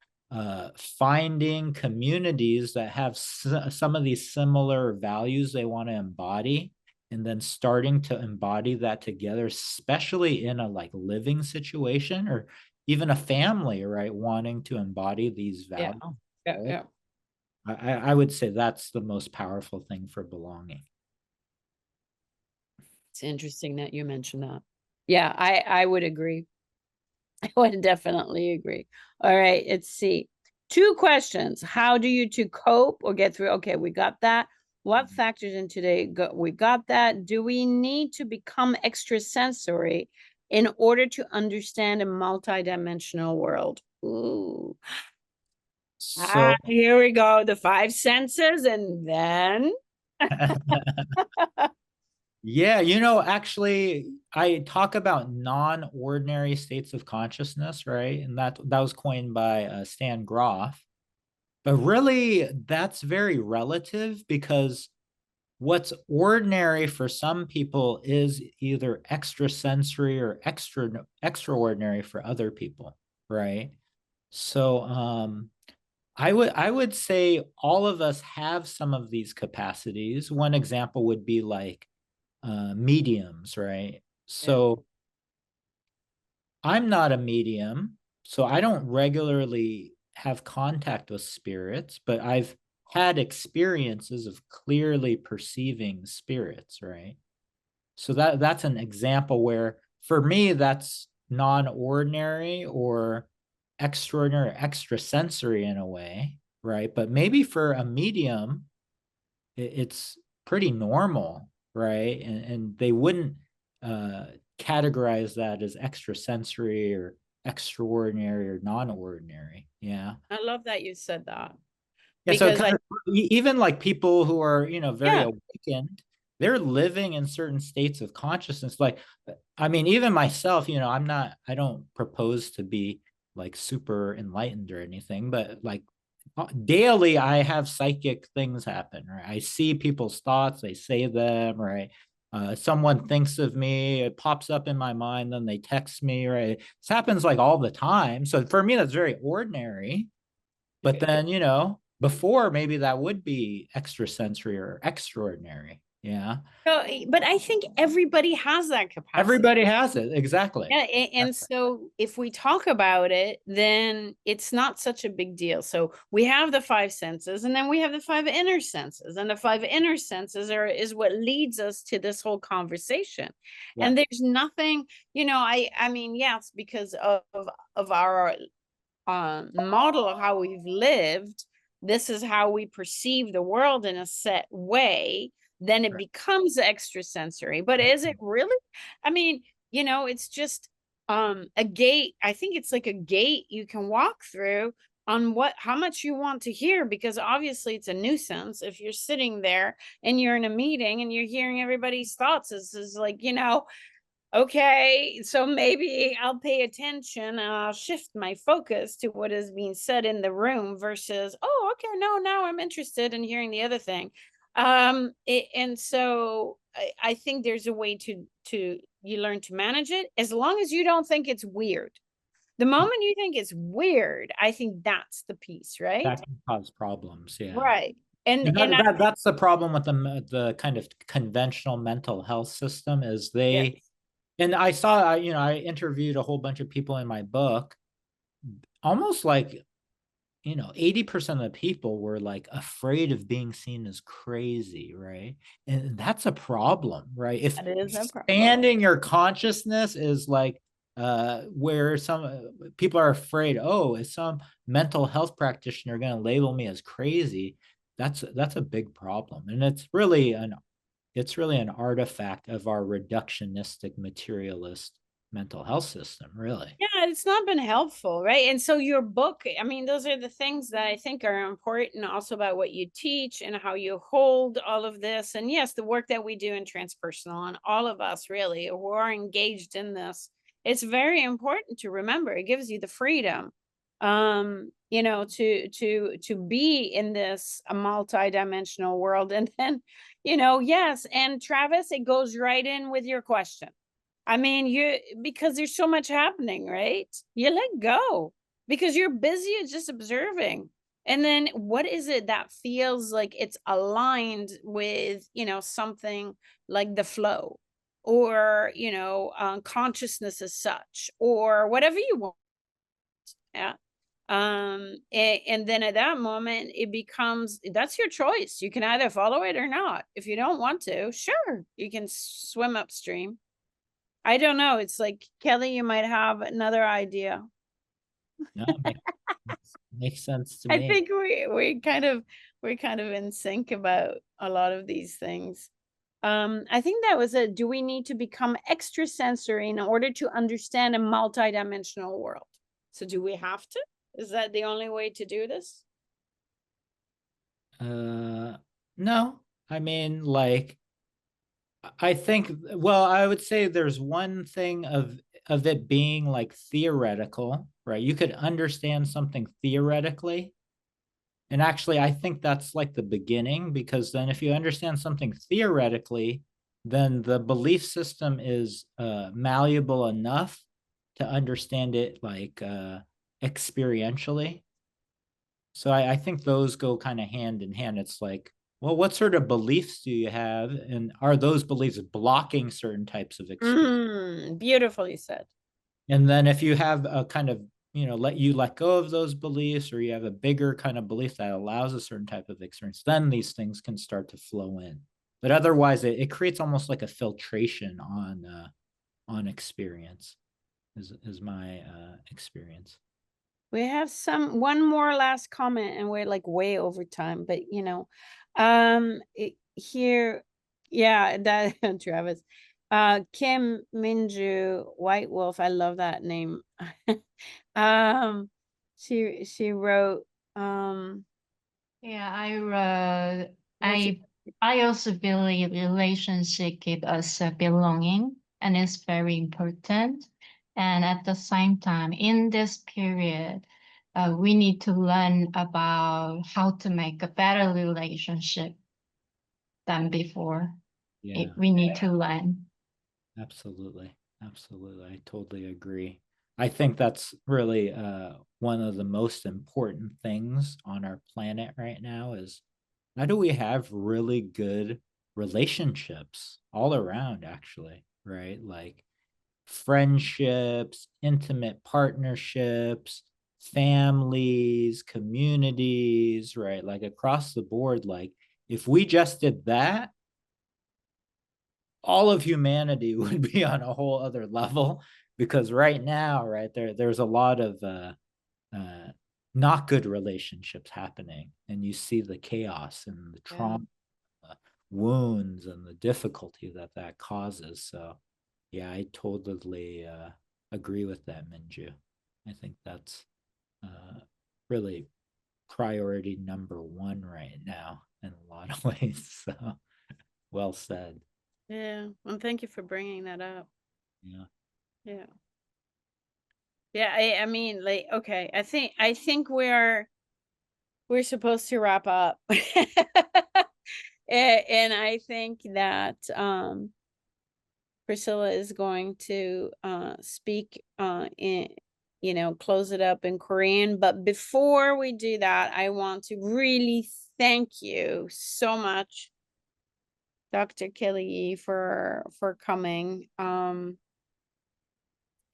finding communities that have some of these similar values they want to embody, and then starting to embody that together, especially in a like living situation or even a family, right? Wanting to embody these values. Yeah. I would say that's the most powerful thing for belonging. It's interesting that you mentioned that. Yeah, I would agree. I would definitely agree. All right, let's see. 2 questions. How do you to cope or get through? Okay, we got that. What factors in today? We got that. Do we need to become extrasensory in order to understand a multidimensional world? Ooh. So Here we go. The 5 senses, and then Yeah, actually, I talk about non-ordinary states of consciousness, right? And that was coined by Stan Groff. But really, that's very relative because what's ordinary for some people is either extrasensory or extraordinary for other people, right? So I would say all of us have some of these capacities. One example would be like mediums, right? So I'm not a medium, so I don't regularly have contact with spirits, but I've had experiences of clearly perceiving spirits, right? So that's an example where for me that's non-ordinary or extraordinary, extrasensory in a way, right? But maybe for a medium, it's pretty normal, right? And they wouldn't uh, categorize that as extrasensory or extraordinary or non-ordinary. Yeah. I love that you said that Yeah, so because I, even like people who are, very yeah, awakened, they're living in certain states of consciousness. Like, I mean, even myself, I don't propose to be like super enlightened or anything, but like daily I have psychic things happen, right? I see people's thoughts, they say them, right? Someone thinks of me, it pops up in my mind, then they text me, right? This happens like all the time. So for me, that's very ordinary. But then, before maybe that would be extrasensory or extraordinary. Yeah. so, but I think everybody has that capacity. Everybody has it. Exactly. Yeah, and so if we talk about it, then it's not such a big deal. So we have the five senses, and then we have the five inner senses, and the five inner senses is what leads us to this whole conversation. Yeah. And there's nothing, I mean, yes, because of our model of how we've lived, this is how we perceive the world in a set way. Then it becomes extrasensory. But is it really? I mean, it's just a gate. I think it's like a gate you can walk through on how much you want to hear, because obviously it's a nuisance if you're sitting there and you're in a meeting and you're hearing everybody's thoughts. This is like, okay, so maybe I'll pay attention and I'll shift my focus to what is being said in the room versus, oh, okay, no, now I'm interested in hearing the other thing. And so I think there's a way to you learn to manage it as long as you don't think it's weird. The moment you think it's weird, I think that's the piece, right? That can cause problems. Yeah. Right. And That's the problem with the kind of conventional mental health system is yes. and I saw, I interviewed a whole bunch of people in my book, almost like, 80% of the people were like afraid of being seen as crazy, right? And that's a problem, right? If That is a problem. expanding your consciousness is like where some people are afraid, oh, is some mental health practitioner going to label me as crazy? That's a big problem. And it's really an artifact of our reductionistic materialist mental health system, really. Yeah, it's not been helpful, right? And so your book, I mean, those are the things that I think are important also about what you teach and how you hold all of this. And yes, the work that we do in transpersonal, and all of us really who are engaged in this, it's very important to remember. It gives you the freedom to be in this multi-dimensional world. And then, yes, and Travis, it goes right in with your question. I mean, because there's so much happening, right? You let go because you're busy at just observing. And then what is it that feels like it's aligned with, something like the flow or, consciousness as such or whatever you want. Yeah. And then at that moment, it becomes, that's your choice. You can either follow it or not. If you don't want to, sure, you can swim upstream. I don't know. It's like, Kelly, you might have another idea. No, makes sense to I me. think we're kind of in sync about a lot of these things. I think that was do we need to become extrasensory in order to understand a multidimensional world? So do we have to? Is that the only way to do this? No, I mean, like, I think, well, I would say there's one thing of it being like theoretical, right? You could understand something theoretically. And actually, I think that's like the beginning, because then if you understand something theoretically, then the belief system is malleable enough to understand it like experientially. So I think those go kind of hand in hand. It's like, well, what sort of beliefs do you have? And are those beliefs blocking certain types of experience? Beautifully said. And then if you have a kind of, let go of those beliefs, or you have a bigger kind of belief that allows a certain type of experience, then these things can start to flow in. But otherwise, it creates almost like a filtration on experience, is my experience. We have one more last comment, and we're like way over time, but here, yeah, that Travis, Kim Minju White Wolf, I love that name. She wrote, Yeah, I also believe relationship give us a belonging, and it's very important. And at the same time, in this period, we need to learn about how to make a better relationship than before. Yeah, We need to learn. absolutely. Absolutely. I totally agree. I think that's really one of the most important things on our planet right now is, how do we have really good relationships all around, actually, right? Like friendships, intimate partnerships, families, communities, right? Like across the board, like if we just did that, all of humanity would be on a whole other level, because right now, right, there's a lot of uh not good relationships happening, and you see the chaos and the trauma, wounds, and the difficulty that causes. So yeah, I totally agree with that, Minju. I think that's really priority number one right now in a lot of ways. So well said. yeah, and thank you for bringing that up. Yeah. Yeah. Yeah, I mean, like, okay, I think we're supposed to wrap up. And I think that Priscilla is going to speak in, close it up in Korean. But before we do that, I want to really thank you so much, Dr. Kelly, for coming.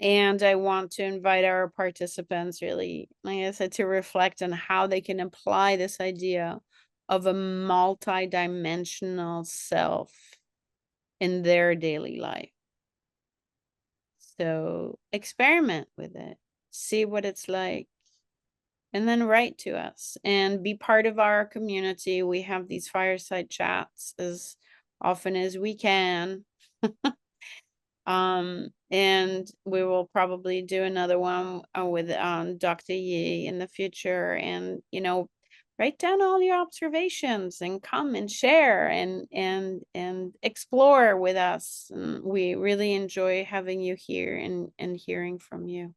And I want to invite our participants, really, like I said, to reflect on how they can apply this idea of a multi-dimensional self in their daily life. So experiment with it, see what it's like, and then write to us and be part of our community. We have these fireside chats as often as we can. And we will probably do another one with Dr. Yi in the future, and write down all your observations and come and share and explore with us. And we really enjoy having you here and hearing from you.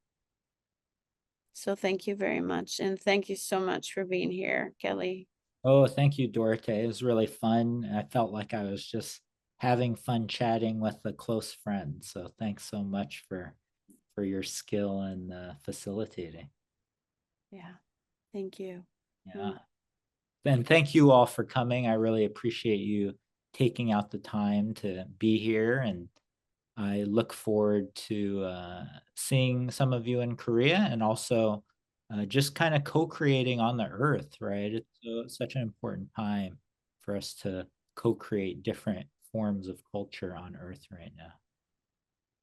So thank you very much, and thank you so much for being here, Kelly. Oh, thank you, Dorothy. It was really fun. I felt like I was just having fun chatting with a close friend. So thanks so much for your skill in facilitating. Yeah, thank you. Yeah. And thank you all for coming. I really appreciate you taking out the time to be here. And I look forward to seeing some of you in Korea, and also just kind of co-creating on the earth, right? It's such an important time for us to co-create different forms of culture on earth right now.